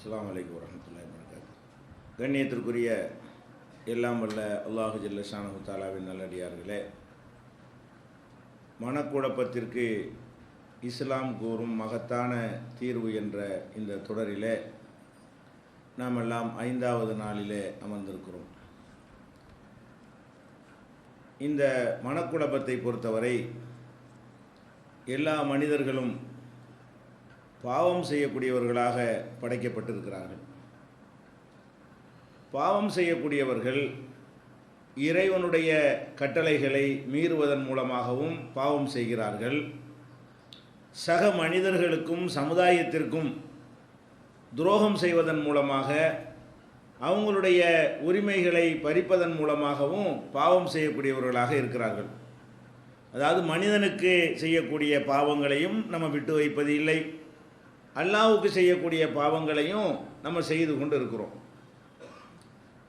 அஸ்ஸலாமு அலைக்கும் வரஹ்மத்துல்லாஹி வபரகாத்துஹு. கண்ணியத்திற்குரிய எல்லாம் வல்ல அல்லாஹு ஜல்ல ஷானஹு தஆலாவின் நல்லடியார்களே, மனக்குழப்பத்திற்கு இஸ்லாம் கூறும் மகத்தான தீர்வு என்ற இந்த தொடரிலே நாம் எல்லாம் 5வது நாளிலே அமர்ந்திருக்கிறோம். இந்த மனக்குழப்பத்தை பொறுத்தவரை எல்லா மனிதர்களும் பாவம் செய்யக்கூடியவர்களாக படைக்கப்பட்டிருக்கிறார்கள். பாவம் செய்யக்கூடியவர்கள் இறைவனுடைய கட்டளைகளை மீறுவதன் மூலமாகவும் பாவம் செய்கிறார்கள். சக மனிதர்களுக்கும் சமுதாயத்திற்கும் துரோகம் செய்வதன் மூலமாக, அவங்களுடைய உரிமைகளை பறிப்பதன் மூலமாகவும் பாவம் செய்யக்கூடியவர்களாக இருக்கிறார்கள். அதாவது மனிதனுக்கு செய்யக்கூடிய பாவங்களையும் நம்ம விட்டு வைப்பது இல்லை, அல்லாஹ்வுக்கு செய்யக்கூடிய பாவங்களையும் நம்ம செய்து கொண்டு இருக்கிறோம்.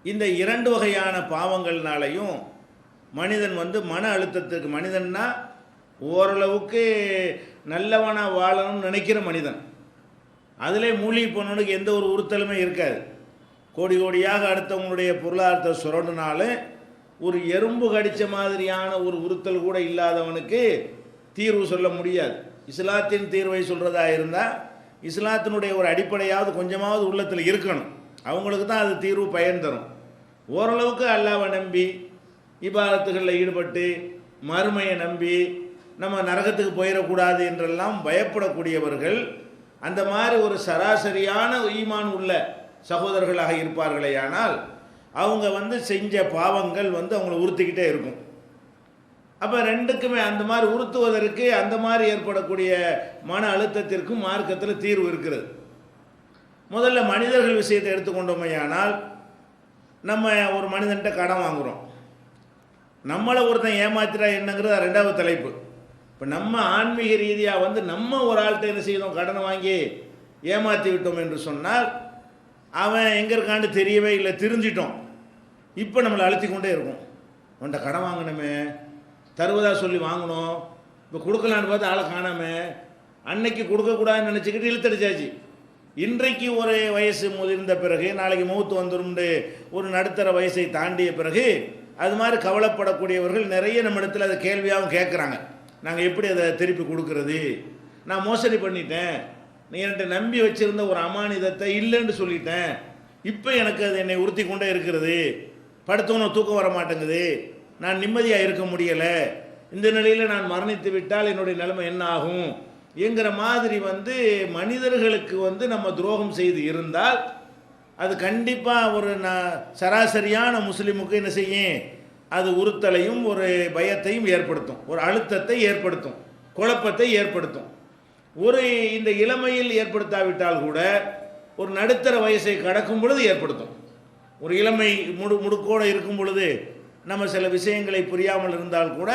இந்த 2 வகையான பாவங்கள்னாலையும் மனிதன் மன அழுத்தத்துக்கு, மனிதன்னா ஓரளவுக்கு நல்லவனாக வாழணும்னு நினைக்கிற மனிதன், அதிலே மூழ்கி போனவனுக்கு எந்த ஒரு உறுத்தலுமே இருக்காது. கோடி கோடியாக அடுத்தவங்களுடைய பொருளாதாரத்தை சுரண்டுனாலும் ஒரு எறும்பு கடித்த மாதிரியான ஒரு உறுத்தல் கூட இல்லாதவனுக்கு தீர்வு சொல்ல முடியாது. இஸ்லாத்தின் தீர்வை சொல்கிறதா இருந்தால் இஸ்லாத்தினுடைய ஒரு அடிப்படையாவது கொஞ்சமாவது உள்ளத்தில் இருக்கணும். அவங்களுக்கு தான் அது தீர்வு பயன் தரும். ஓரளவுக்கு அல்லாஹ்வை நம்பி இபாதத்துகளில் ஈடுபட்டு மறுமையை நம்பி நம்ம நரகத்துக்கு போயிடக்கூடாது என்றெல்லாம் பயப்படக்கூடியவர்கள் அந்த மாதிரி ஒரு சராசரியான ஈமான் உள்ள சகோதரர்களாக இருப்பார்களேயானால் அவங்க செஞ்ச பாவங்கள் அவங்கள உறுத்திக்கிட்டே இருக்கும். அப்போ ரெண்டுக்குமே அந்த மாதிரி உறுத்துவதற்கு, அந்த மாதிரி ஏற்படக்கூடிய மன அழுத்தத்திற்கும் மார்க்கத்தில் தீர்வு இருக்கிறது. முதல்ல மனிதர்கள் விஷயத்தை எடுத்துக்கொண்டோமையானால், நம்ம ஒரு மனிதன்கிட்ட கடன் வாங்குகிறோம், நம்மளை ஒருத்தன் ஏமாத்திரா என்னங்கிறது 2வது தலைப்பு. இப்போ நம்ம ஆன்மீக ரீதியாக நம்ம ஒரு ஆள்கிட்ட என்ன செய்யணும், கடனை வாங்கி ஏமாற்றி விட்டோம் என்று சொன்னால் அவன் எங்கே இருக்கான்னு தெரியவே இல்லை, தெரிஞ்சிட்டோம். இப்போ நம்மளை அழுத்தி கொண்டே இருக்கும். அவன்கிட்ட கடன் வாங்கினோமே, தருவதா சொல்லி வாங்கணும், இப்போ கொடுக்கலான்னு பார்த்து ஆளை காணாமே, அன்னைக்கு கொடுக்கக்கூடாதுன்னு நினச்சிக்கிட்டு இழுத்தடிச்சாச்சு. இன்றைக்கு ஒரு வயசு முதிர்ந்த பிறகு நாளைக்கு மௌத்து வந்துரும்னு ஒரு நடுத்தர வயசை தாண்டிய பிறகு அது மாதிரி கவலைப்படக்கூடியவர்கள் நிறைய நம்ம இடத்துல அதை கேள்வியாகவும் கேட்குறாங்க. நாங்கள் எப்படி அதை திருப்பி கொடுக்கறது, நான் மோசடி பண்ணிட்டேன், நீ என்கிட்ட நம்பி வச்சுருந்த ஒரு அமானிதத்தை இல்லைன்னு சொல்லிட்டேன், இப்போ எனக்கு அது என்னை உறுத்தி கொண்டே இருக்கிறது, படுத்தவனும் தூக்கம் வர மாட்டேங்குது, நான் நிம்மதியாக இருக்க முடியலை, இந்த நிலையில் நான் மரணித்து விட்டால் என்னுடைய நிலைமை என்ன ஆகும் என்கிற மாதிரி மனிதர்களுக்கு நம்ம துரோகம் செய்து இருந்தால் அது கண்டிப்பாக ஒரு சராசரியான முஸ்லீமுக்கு என்ன செய்யும், அது உறுத்தலையும் ஒரு பயத்தையும் ஏற்படுத்தும், ஒரு அழுத்தத்தை ஏற்படுத்தும், குழப்பத்தை ஏற்படுத்தும். ஒரு இந்த இளமையில் ஏற்படுத்தாவிட்டால் கூட ஒரு நடுத்தர வயசை கடக்கும் பொழுது ஏற்படுத்தும். ஒரு இளமை முடுக்கோடு இருக்கும் பொழுது நம்ம சில விஷயங்களை புரியாமல் இருந்தால் கூட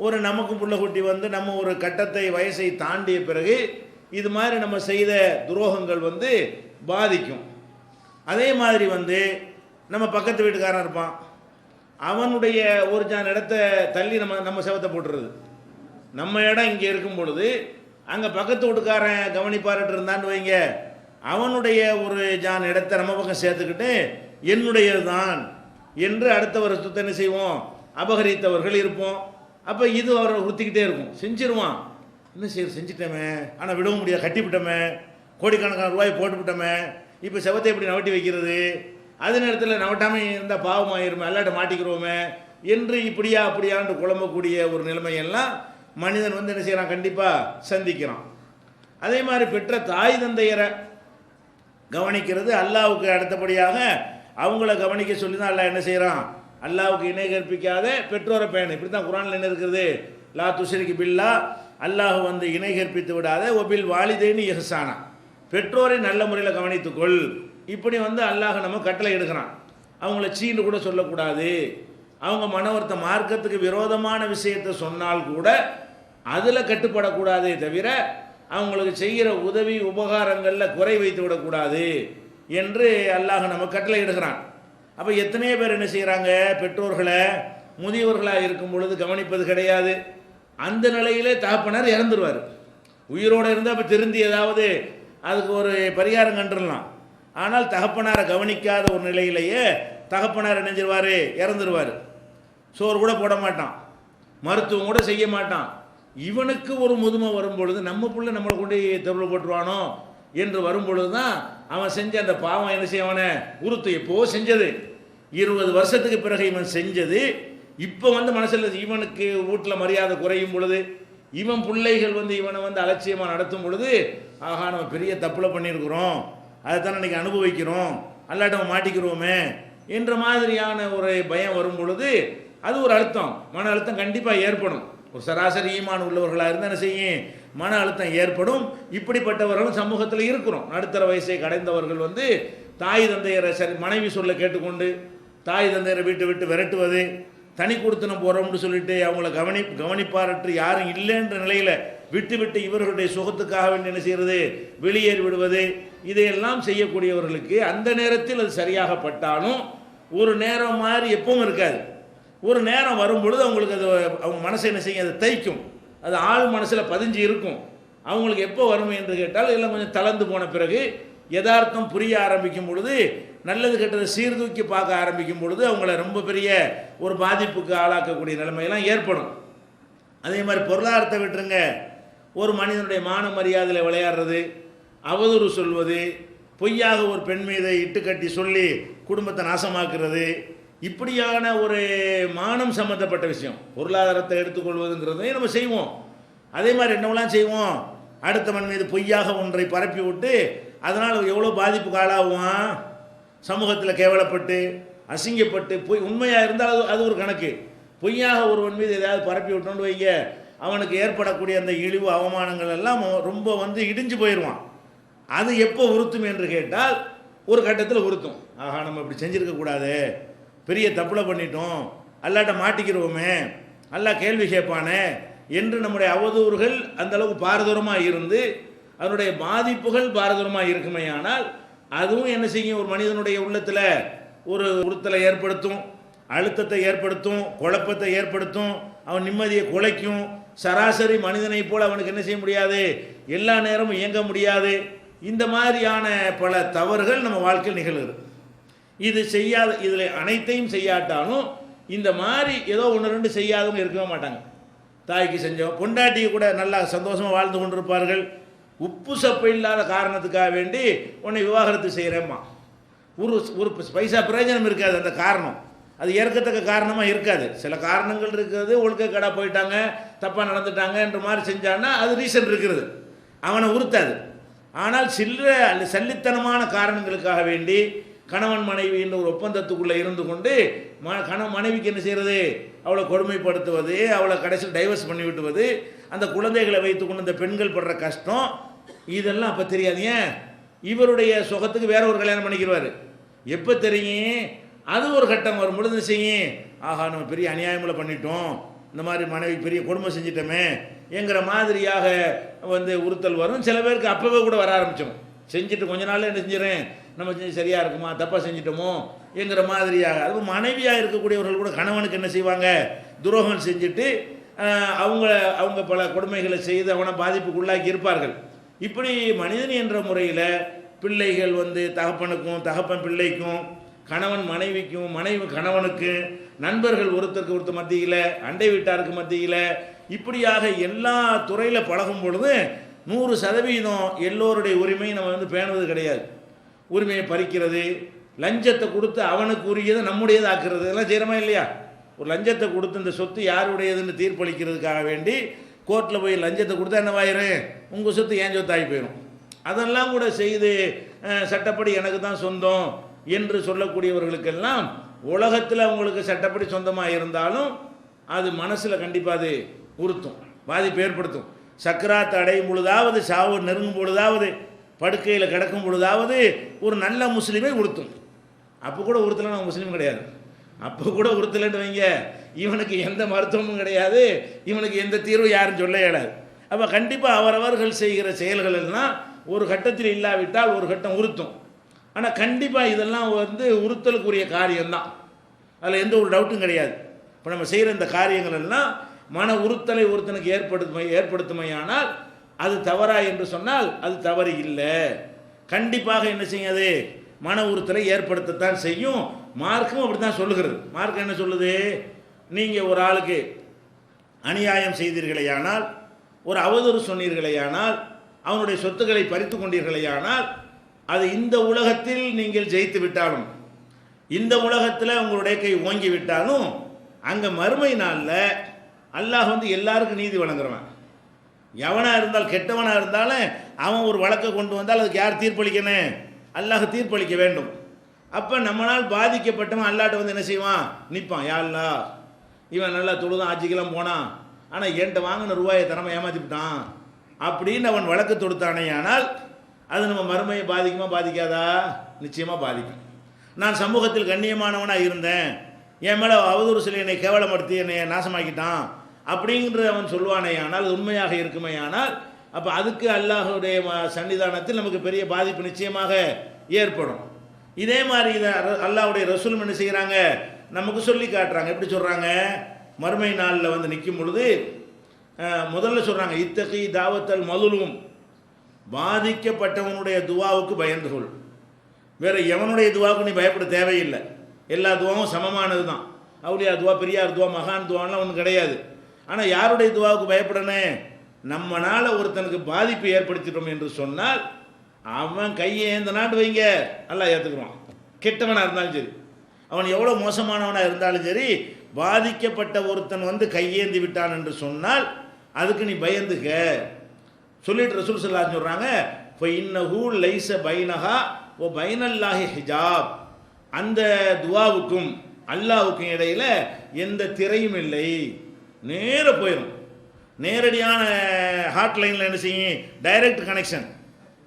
ஒரு நமக்கு புள்ள குட்டி நம்ம ஒரு கட்டத்தை வயசை தாண்டிய பிறகு இது மாதிரி நம்ம செய்த துரோகங்கள் பாதிக்கும். அதே மாதிரி நம்ம பக்கத்து வீட்டுக்காரன் இருப்பான், அவனுடைய ஒரு ஜான் இடத்த தள்ளி நம்ம செவத்தை போட்டுறது. நம்ம இடம் இங்கே இருக்கும் பொழுது அங்கே பக்கத்து வீட்டுக்காரன் கவனிப்பார்ட்டு இருந்தான்னு வைங்க, அவனுடைய ஒரு ஜான் இடத்த நம்ம பக்கம் சேர்த்துக்கிட்டு என்னுடையது தான் என்று அடுத்த வருஷத்தை என்ன செய்வோம், அபகரித்தவர்கள் இருப்போம். அப்போ இது அவரை உறுத்திக்கிட்டே இருக்கும், செஞ்சிருவான், என்ன செஞ்சிட்டோமே, ஆனால் விடவும் முடியாது, கட்டிவிட்டோமே, கோடிக்கணக்கான ரூபாய் போட்டுவிட்டோமே, இப்போ செவத்தை எப்படி நவட்டி வைக்கிறது, அது நேரத்தில் நவட்டாமல் இருந்தால் பாவமாயிருமே, அல்லாட்ட மாட்டிக்கிறோமே என்று இப்படியா அப்படியான்னு குழம்பக்கூடிய ஒரு நிலைமையெல்லாம் மனிதன் என்ன செய்கிறான், கண்டிப்பாக சந்திக்கிறான். அதே மாதிரி பெற்ற தாய் தந்தையரை கவனிக்கிறது அல்லாஹ்வுக்கு அடுத்தபடியாக அவங்கள கவனிக்க சொல்லி தான் அல்லாஹ் என்ன செய்கிறான், அல்லாஹ்வுக்கு இணை கற்பிக்காத பெற்றோரை பேணு. இப்படி தான் குர்ஆனில் என்ன இருக்கிறது, லா துஷ்ரிக் பில்லா, அல்லாஹ் இணை கற்பித்து விடாத, ஒபில் வாலிதைனி இஹ்சானா, பெற்றோரை நல்ல முறையில் கவனித்துக்கொள். இப்படி அல்லாஹ் நம்ம கட்டளை எடுக்கிறான். அவங்கள சீன்னு கூட சொல்லக்கூடாது. அவங்க மனவர்த்த மார்க்கத்துக்கு விரோதமான விஷயத்தை சொன்னால் கூட அதில் கட்டுப்படக்கூடாதே தவிர அவங்களுக்கு செய்கிற உதவி உபகாரங்களில் குறை வைத்து விடக்கூடாது என்று அல்லாஹ் நம்ம கட்டளை எடுக்கிறான். அப்போ எத்தனையோ பேர் என்ன செய்கிறாங்க, பெற்றோர்களை முதியவர்களாக இருக்கும் பொழுது கவனிப்பது கிடையாது. அந்த நிலையிலே தகப்பனார் இறந்துருவார். உயிரோடு இருந்தால் இப்போ திருந்தி ஏதாவது அதுக்கு ஒரு பரிகாரம் கண்டுடலாம். ஆனால் தகப்பனாரை கவனிக்காத ஒரு நிலையிலேயே தகப்பனார் நினைஞ்சிருவார், இறந்துருவார். சோறு கூட போட மாட்டான், மருத்துவம் கூட செய்ய மாட்டான். இவனுக்கு ஒரு முதுமை வரும் பொழுது நம்ம பிள்ளை நம்மளை கொண்டு தெருவில் போட்டுருவானோ என்று வரும் பொழுது தான் அவன் செஞ்ச அந்த பாவம் என்ன செய்வானே உறுத்து. எப்போ செஞ்சது, 20 வருஷத்துக்கு பிறகு இவன் செஞ்சது இப்போ மனசில் இவனுக்கு வீட்டில் மரியாதை குறையும் பொழுது, இவன் பிள்ளைகள் இவனை அலட்சியமாக நடத்தும் பொழுது, ஆகா நம்ம பெரிய தப்பில் பண்ணியிருக்கிறோம், அதைத்தான் இன்றைக்கி அனுபவிக்கிறோம், அல்லாட்ட மாட்டிக்கிறோமே என்ற மாதிரியான ஒரு பயம் வரும் பொழுது அது ஒரு அழுத்தம், மன அழுத்தம் கண்டிப்பாக ஏற்படும். ஒரு சராசரி ஈமான் உள்ளவர்களாக இருந்தால் என்ன செய்யும், மன அழுத்தம் ஏற்படும். இப்படிப்பட்டவர்களும் சமூகத்தில் இருக்கிறோம். நடுத்தர வயசை கடைந்தவர்கள் தாய் தந்தையரை சரி மனைவி சொல்ல கேட்டுக்கொண்டு தாய் தந்தையரை வீட்டை விட்டு விரட்டுவது, தனி கொடுத்தனம் போகிறோம்னு சொல்லிட்டு அவங்கள கவனிப்பாரற்று யாரும் இல்லைன்ற நிலையில் விட்டு இவர்களுடைய சுகத்துக்காக வேண்டி என்ன செய்கிறது, வெளியேறி விடுவது, இதையெல்லாம் செய்யக்கூடியவர்களுக்கு அந்த நேரத்தில் அது சரியாகப்பட்டாலும் ஒரு நேரம் மாதிரி எப்பவும் இருக்காது. ஒரு நேரம் வரும் பொழுது அவங்களுக்கு அது அவங்க மனசை என்ன செய்யும், அதை தைக்கும், அது ஆள் மனசில் பதிஞ்சு இருக்கும். அவங்களுக்கு எப்போ வரும் என்று கேட்டால் எல்லாம் கொஞ்சம் தளர்ந்து போன பிறகு யதார்த்தம் புரிய ஆரம்பிக்கும் பொழுது, நல்லது கெட்டதை சீர்தூக்கி பார்க்க ஆரம்பிக்கும் பொழுது அவங்கள ரொம்ப பெரிய ஒரு பாதிப்புக்கு ஆளாக்கக்கூடிய நிலைமையெல்லாம் ஏற்படும். அதே மாதிரி பொருளாதாரத்தை விட்டுருங்க, ஒரு மனிதனுடைய மான மரியாதையில் விளையாடுறது, அவதூறு சொல்வது, பொய்யாக ஒரு பெண் மீதை இட்டுக்கட்டி சொல்லி குடும்பத்தை நாசமாக்குறது, இப்படியான ஒரு மானம் சம்பந்தப்பட்ட விஷயம் பொருளாதாரத்தை எடுத்துக்கொள்வதுங்கிறதையும் நம்ம செய்வோம். அதே மாதிரி என்னவெல்லாம் செய்வோம், அடுத்தவன் மீது பொய்யாக ஒன்றை பரப்பி விட்டு அதனால் எவ்வளோ பாதிப்புக்கு ஆளாகுவான், சமூகத்தில் கேவலப்பட்டு அசிங்கப்பட்டு பொய் உண்மையாக இருந்தால் அது ஒரு கணக்கு. பொய்யாக ஒருவன் மீது ஏதாவது பரப்பி விட்டோன்னு வைங்க, அவனுக்கு ஏற்படக்கூடிய அந்த இழிவு அவமானங்கள் எல்லாம் ரொம்ப இடிஞ்சு போயிடுவான். அது எப்போ உறுத்தும் என்று கேட்டால் ஒரு கட்டத்தில் உறுத்தும். ஆஹா நம்ம இப்படி செஞ்சுருக்கக்கூடாது, பெரிய தப்புல பண்ணிட்டோம், அல்லாட்ட மாட்டிக்கிறோமே, அல்லா கேள்வி கேட்பானே என்று நம்முடைய அவதூறுகள் அந்த அளவுக்கு பாரதூரமாக இருந்து அதனுடைய பாதிப்புகள் பாரதூரமாக இருக்குமே. ஆனால் அதுவும் என்ன செய்யும், ஒரு மனிதனுடைய உள்ளத்தில் ஒரு உறுத்தலை ஏற்படுத்தும், அழுத்தத்தை ஏற்படுத்தும், குழப்பத்தை ஏற்படுத்தும், அவன் நிம்மதியை குலைக்கும். சராசரி மனிதனை போல் அவனுக்கு என்ன செய்ய முடியாது, எல்லா நேரமும் இயங்க முடியாது. இந்த மாதிரியான பல தவறுகள் நம்ம வாழ்க்கையில் நிகழ்கிறது. இது செய்யாத, இதில் அனைத்தையும் செய்யாட்டாலும் இந்த மாதிரி ஏதோ ஒன்று ரெண்டு செய்யாதவங்க இருக்கவே மாட்டாங்க. தாய்க்கு செஞ்சோம், பொண்டாட்டியை கூட நல்லா சந்தோஷமாக வாழ்ந்து கொண்டிருப்பார்கள். உப்பு சப்பு இல்லாத காரணத்துக்காக வேண்டி உன்னை விவாகரத்து செய்கிறேம்மா, ஒரு பைசா பிரயோஜனம் இருக்காது. அந்த காரணம் அது ஏற்கத்தக்க காரணமாக இருக்காது. சில காரணங்கள் இருக்கிறது, ஒழுக்க கடை போயிட்டாங்க, தப்பாக நடந்துட்டாங்க என்ற மாதிரி செஞ்சான்னா அது ரீசன் இருக்கிறது, அவனை உறுத்தாது. ஆனால் சல்லித்தனமான காரணங்களுக்காக வேண்டி கணவன் மனைவி என்ற ஒரு ஒப்பந்தத்துக்குள்ளே இருந்து கொண்டு மனைவிக்கு என்ன செய்கிறது, அவளை கொடுமைப்படுத்துவது, அவளை கடைசியில் டைவர்ஸ் பண்ணி விட்டுவது, அந்த குழந்தைகளை வைத்துக்கொண்டு இந்த பெண்கள் படுற கஷ்டம் இதெல்லாம் அப்போ தெரியாது. ஏன், இவருடைய சுகத்துக்கு வேற ஒரு கல்யாணம் பண்ணிக்கிறாரு. எப்போ தெரியும், அது ஒரு கட்டம் வரும் பொழுது செய்யும், ஆஹா நம்ம பெரிய அநியாயங்களை பண்ணிட்டோம், இந்த மாதிரி மனைவி பெரிய கொடுமை செஞ்சிட்டோமே என்கிற மாதிரியாக உறுத்தல் வரும். சில பேருக்கு அப்போவே கூட வர ஆரம்பித்தோம், செஞ்சுட்டு கொஞ்ச நாள் என்ன செஞ்சிடறேன், நம்ம செஞ்சு சரியாக இருக்குமா, தப்பாக செஞ்சிட்டோமோ என்கிற மாதிரியாக. அது மனைவியாக இருக்கக்கூடியவர்கள் கூட கணவனுக்கு என்ன செய்வாங்க, துரோகம் செஞ்சுட்டு அவங்க பல கொடுமைகளை செய்து அவனை பாதிப்புக்குள்ளாக்கி இருப்பார்கள். இப்படி மனிதன் என்ற முறையில் பிள்ளைகள் தகப்பனுக்கும், தகப்பன் பிள்ளைக்கும், கணவன் மனைவிக்கும், மனைவி கணவனுக்கு, நண்பர்கள் ஒருத்தருக்கு ஒருத்தர் மத்தியில், அண்டை வீட்டாருக்கு மத்தியில், இப்படியாக எல்லா துறையில் பழகும் பொழுது 100% எல்லோருடைய உரிமையை நம்ம பேணுவது கிடையாது. உரிமையை பறிக்கிறது, லஞ்சத்தை கொடுத்து அவனுக்கு உரியதை நம்முடையது ஆக்குறது, இதெல்லாம் செய்கிறோமா இல்லையா? ஒரு லஞ்சத்தை கொடுத்து இந்த சொத்து யாருடையதுன்னு தீர்ப்பளிக்கிறதுக்காக வேண்டி கோர்ட்டில் போய் லஞ்சத்தை கொடுத்தா என்னவாயிரும், உங்கள் சொத்து ஏன் சொத்து ஆகி போயிடும். அதெல்லாம் கூட செய்து சட்டப்படி எனக்கு தான் சொந்தம் என்று சொல்லக்கூடியவர்களுக்கெல்லாம் உலகத்தில் அவங்களுக்கு சட்டப்படி சொந்தமாக இருந்தாலும் அது மனசில் கண்டிப்பாக அது உறுத்தும், பாதிப்பு ஏற்படுத்தும். சக்கராத்து அடையும் பொழுதாவது, சாவு நெருங்கும் பொழுதாவது, படுக்கையில் கிடக்கும் பொழுதாவது ஒரு நல்ல முஸ்லீமை உறுத்தும். அப்போ கூட உறுத்தலைன்னு அவன் முஸ்லீம் கிடையாது. அப்போ கூட உறுத்தலைன்னு வைங்க, இவனுக்கு எந்த மருத்துவமும் கிடையாது, இவனுக்கு எந்த தீர்வும் யாரும் சொல்ல இயலாது. அப்போ கண்டிப்பாக அவரவர்கள் செய்கிற செயல்கள் எல்லாம் ஒரு கட்டத்தில் இல்லாவிட்டால் ஒரு கட்டம் உறுத்தும். ஆனால் கண்டிப்பாக இதெல்லாம் உறுத்தலுக்குரிய காரியம்தான், அதில் எந்த ஒரு டவுட்டும் கிடையாது. இப்போ நம்ம செய்கிற இந்த காரியங்கள் எல்லாம் மன உறுத்தலை ஒருத்தனுக்கு ஏற்படுத்துமையானால் அது தவறா என்று சொன்னால் அது தவறு இல்லை. கண்டிப்பாக என்ன செய்யாது, மன உறுத்தலை ஏற்படுத்தத்தான் செய்யும். மார்க்கும் அப்படி தான் சொல்லுகிறது. மார்க்கம் என்ன சொல்லுது? நீங்கள் ஒரு ஆளுக்கு அநியாயம் செய்தீர்களேயானால், ஒரு அவதூறு சொன்னீர்களேயானால், அவனுடைய சொத்துக்களை பறித்து கொண்டீர்களேயானால், அது இந்த உலகத்தில் நீங்கள் ஜெயித்து விட்டாலும், இந்த உலகத்தில் உங்களுடைய கை ஓங்கி விட்டாலும், அங்கே மறுமை நாளில் அல்லாஹ் வந்து எல்லாருக்கும் நீதி வழங்குறவன். எவனாக இருந்தால், கெட்டவனாக இருந்தாலும் அவன் ஒரு வழக்கை கொண்டு வந்தால் அதுக்கு யார் தீர்ப்பளிக்கணும்? அல்லாஹ் தீர்ப்பளிக்க வேண்டும். அப்போ நம்மளால் பாதிக்கப்பட்டவன் அல்லாட்ட வந்து என்ன செய்வான்? நிற்பான். யா அல்லாஹ், இவன் நல்லா தொழுதான், ஆட்சிக்கெல்லாம் போனான், ஆனால் என்கிட்ட வாங்கின ரூபாயை தரமா ஏமாற்றிவிட்டான் அப்படின்னு அவன் வழக்கு தொடுத்தானே. ஆனால் அது நம்ம மறுமையை பாதிக்குமா பாதிக்காதா? நிச்சயமாக பாதிக்கும். நான் சமூகத்தில் கண்ணியமானவனாக இருந்தேன், என் மேலே அவதூறு சொல்லி என்னை கேவலப்படுத்தி என்னை நாசமாக்கிட்டான் அப்படிங்கிற அவன் சொல்லுவானே. ஆனால் அது உண்மையாக இருக்குமே. ஆனால் அப்போ அதுக்கு அல்லாஹுடைய சன்னிதானத்தில் நமக்கு பெரிய பாதிப்பு நிச்சயமாக ஏற்படும். இதே மாதிரி இதை அல்லாஹுடைய ரசூல் என்ன செய்கிறாங்க? நமக்கு சொல்லி காட்டுறாங்க. எப்படி சொல்கிறாங்க? மறுமை நாளில் வந்து நிற்கும் பொழுது முதல்ல சொல்கிறாங்க, இத்தகி தாவத்தல் மதுலும், பாதிக்கப்பட்டவனுடைய துவாவுக்கு பயந்து கொள். வேறு எவனுடைய துவாவுக்கு நீ பயப்பட தேவையில்லை. எல்லா துவாவும் சமமானது தான். அவுலியா துவா, பெரியார் துவா, மகான் துவான்லாம் ஒன்றும் கிடையாது. ஆனால் யாருடைய துவாவுக்கு பயப்படணும்? நம்மனால ஒருத்தனுக்கு பாதிப்பு ஏற்படுத்திட்டோம் என்று சொன்னால் அவன் கையை இந்த நாட்டு வைங்க, நல்லா ஏற்றுக்குவான். கெட்டவனாக இருந்தாலும் சரி, அவன் எவ்வளோ மோசமானவனாக இருந்தாலும் சரி, பாதிக்கப்பட்ட ஒருத்தன் வந்து கையேந்தி விட்டான் என்று சொன்னால் அதுக்கு நீ பயந்துக்க சொல்லிட்டு ரசூல் ஸல்லல்லாஹு அலைஹி சொல்கிறாங்க, ஃபஇன்னஹு லைஸ பைனஹா வ பைனல்லாஹி ஹிஜாப். அந்த துவாவுக்கும் அல்லாஹ்வுக்கும் இடையில் எந்த திரையும் இல்லை, நேராக போயிடும். நேரடியான ஹாட்லைனில் என்ன செய்யும்? Direct connection.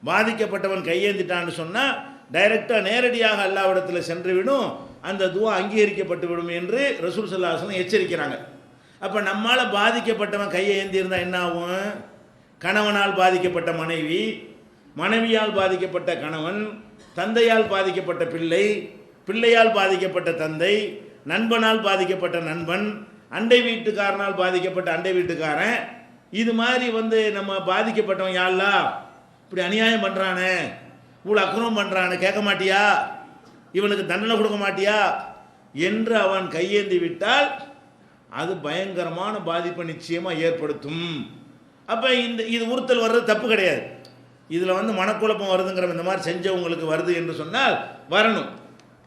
பாதிக்கப்பட்டவன் கையேந்திட்டான்னு சொன்னால் டைரெக்டாக நேரடியாக அல்லாஹ்விடத்தில் சென்றுவிடும், அந்த துவா அங்கீகரிக்கப்பட்டு விடும் என்று ரசூல் ஸல்லல்லாஹு அலைஹி வஸல்லம் எச்சரிக்கிறாங்க. அப்போ நம்மால் பாதிக்கப்பட்டவன் கையை ஏந்தி இருந்தால் என்ன ஆகும்? கணவனால் பாதிக்கப்பட்ட மனைவி, மனைவியால் பாதிக்கப்பட்ட கணவன், தந்தையால் பாதிக்கப்பட்ட பிள்ளை, பிள்ளையால் பாதிக்கப்பட்ட தந்தை, நண்பனால் பாதிக்கப்பட்ட நண்பன், அண்டை வீட்டுக்காரனால் பாதிக்கப்பட்ட அண்டை வீட்டுக்காரன். இது மாதிரி வந்து நம்ம பாதிக்கப்பட்டவன், யா அல்லாஹ் இப்படி அநியாயம் பண்ணுறானே, இவ்வளோ அக்கிரமம் பண்ணுறானே, கேட்க மாட்டியா? இவனுக்கு தண்டனை கொடுக்க மாட்டியா என்று அவன் கையேந்தி விட்டால் அது பயங்கரமான பாதிப்பை நிச்சயமாக ஏற்படுத்தும். அப்போ இது உறுத்தல் வர்றது தப்பு கிடையாது. இதில் வந்து மனக்குழப்பம் வருதுங்கிற இந்த மாதிரி செஞ்சவங்களுக்கு வருது என்று சொன்னால் வரணும்.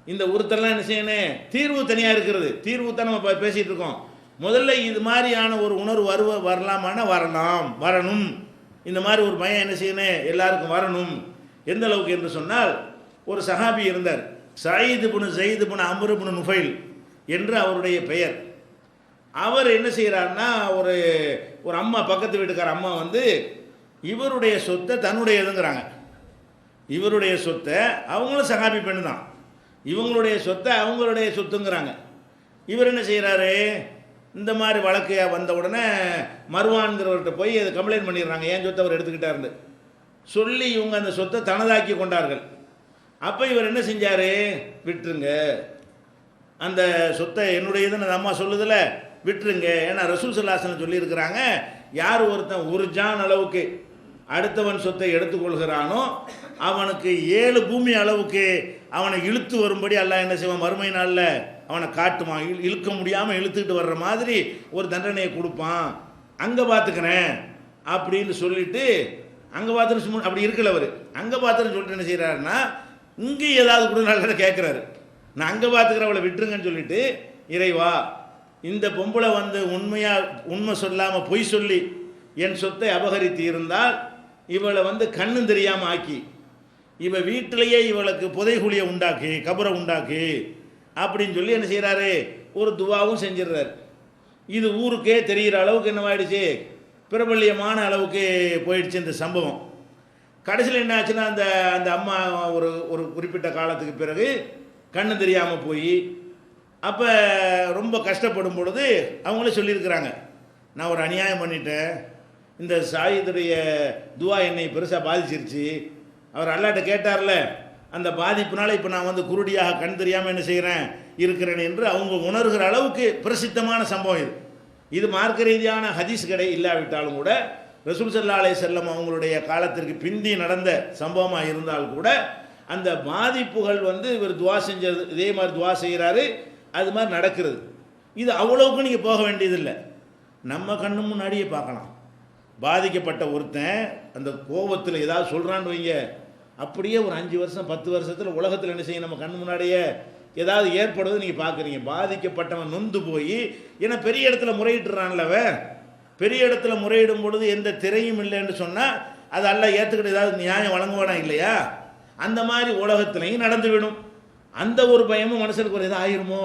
இந்த உறுத்தல்லாம் என்ன செய்யணும்? தீர்வு தனியாக இருக்கிறது. தீர்வு தான் நம்ம பேசிகிட்டு இருக்கோம். முதல்ல இது மாதிரியான ஒரு உணர்வு வரலாமான வரணும். இந்த மாதிரி ஒரு பயம் என்ன செய்யணும்? எல்லாருக்கும் வரணும். எந்த அளவுக்கு என்று சொன்னால், ஒரு சஹாபி இருந்தார், சயீத் இப்னு ஸைத் இப்னு அம்ர் இப்னு நுஃபைல் என்று அவருடைய பெயர். அவர் என்ன செய்கிறாருன்னா, ஒரு அம்மா, பக்கத்து வீட்டுக்கார அம்மா வந்து இவருடைய சொத்தை தன்னுடையதுங்கிறாங்க. இவருடைய சொத்தை, அவங்களும் சஹாபி பெண்ணு தான், இவங்களுடைய சொத்தை அவங்களுடைய சொத்துங்கிறாங்க. இவர் என்ன செய்கிறாரு? இந்த மாதிரி வழக்கு வந்த உடனே மர்வான்கிறவர்கிட்ட போய் அதை கம்ப்ளைண்ட் பண்ணிடுறாங்க, ஏன் சொத்தை அவர் எடுத்துக்கிட்டாருன்னு சொல்லி இவங்க அந்த சொத்தை தனதாக்கி கொண்டார்கள். அப்போ இவர் என்ன செஞ்சார்? விட்டுருங்க, அந்த சொத்தை என்னுடையதுன்னு அந்த அம்மா சொல்லுதில்ல, விட்டுருங்க. ஏன்னா ரசூல் ஸல்லல்லாஹு அலைஹி வஸல்லம் சொல்லியிருக்கிறாங்க, யார் ஒருத்தன் ஒரு ஜான் அளவுக்கு அடுத்தவன் சொத்தை எடுத்துக்கொள்கிறானோ அவனுக்கு 7 பூமி அளவுக்கு அவனை இழுத்து வரும்படி அல்லாஹ் என்ன செய்வான்? மறுமை நாளில் அவனை காட்டுவான். இழுக்க முடியாமல் இழுத்துக்கிட்டு வர்ற மாதிரி ஒரு தண்டனையை கொடுப்பான். அங்கே பார்த்துக்கிறேன் அப்படின்னு சொல்லிட்டு, அங்கே பார்த்துன்னு அப்படி இருக்கல அவர், அங்கே பார்த்துன்னு சொல்லிட்டு என்ன செய்கிறாருன்னா, இங்கே ஏதாவது கூட நல்ல கேட்குறாரு, நான் அங்கே பார்த்துக்கிறேன், அவளை விட்டுருங்கன்னு சொல்லிட்டு, இறைவா இந்த பொம்பளை வந்து உண்மை சொல்லாமல் பொய் சொல்லி என் சொத்தை அபகரித்து இருந்தால் இவளை வந்து கண்ணும் தெரியாமல் ஆக்கி, இவ வீட்டிலேயே இவளுக்கு புதைகுழியை உண்டாக்கி, கபரை உண்டாக்கி அப்படின்னு சொல்லி என்ன செய்கிறாரு? ஒரு துவாவும் செஞ்சிடுறாரு. இது ஊருக்கே தெரிகிற அளவுக்கு என்னவாயிடுச்சு? பிரபல்யமான அளவுக்கு போயிடுச்சு இந்த சம்பவம். கடைசியில் என்ன ஆச்சுன்னா, அந்த அம்மா ஒரு குறிப்பிட்ட காலத்துக்கு பிறகு கண்ணு தெரியாமல் போய், அப்போ ரொம்ப கஷ்டப்படும் பொழுது அவங்களே சொல்லியிருக்கிறாங்க, நான் ஒரு அநியாயம் பண்ணிட்டேன், இந்த சாயிதுடைய துவா என்னை பெருசாக பாதிச்சிருச்சு. அவர் அல்லாட்ட கேட்டார்ல, அந்த பாதிப்புனால இப்போ நான் வந்து குருடியாக கண் தெரியாமல் என்ன செய்கிறேன் இருக்கிறேன் என்று அவங்க உணர்கிற அளவுக்கு பிரசித்தமான சம்பவம் இது மார்க்க ரீதியான ஹதீஸ் கடை இல்லாவிட்டாலும் கூட ரசூல் ஸல்லல்லாஹு அலைஹி வஸல்லம் அவங்களுடைய காலத்திற்கு பிந்தி நடந்த சம்பவமாக இருந்தால் கூட அந்த பாதிப்புகள் வந்து இவர் துவா செஞ்சது இதே மாதிரி துவா செய்கிறாரு, அது மாதிரி நடக்கிறது. இது அவ்வளவுக்கு நீங்கள் போக வேண்டியதில்லை, நம்ம கண்ணு முன்னாடியே பார்க்கலாம். பாதிக்கப்பட்ட ஒருத்தன் அந்த கோபத்தில் ஏதாவது சொல்கிறான்னு வைங்க, அப்படியே ஒரு 5 வருஷம் 10 வருஷத்தில் உலகத்தில் என்ன செய்யும், நம்ம கண்ணு முன்னாடியே ஏதாவது ஏற்படுவது நீங்கள் பார்க்குறீங்க. பாதிக்கப்பட்டவன் நொந்து போய், ஏன்னா பெரிய இடத்துல முறையிட்டுறான்லவ, பெரிய இடத்துல முறையிடும் பொழுது எந்த திரையும் இல்லைன்னு சொன்னால் அது அல்ல ஏற்றுக்கிட்டு ஏதாவது நியாயம் வழங்குவானா இல்லையா? அந்த மாதிரி உலகத்திலையும் நடந்துவிடும். அந்த ஒரு பயமும் மனுஷனுக்கு ஒரு எதாவது ஆயிருமோ,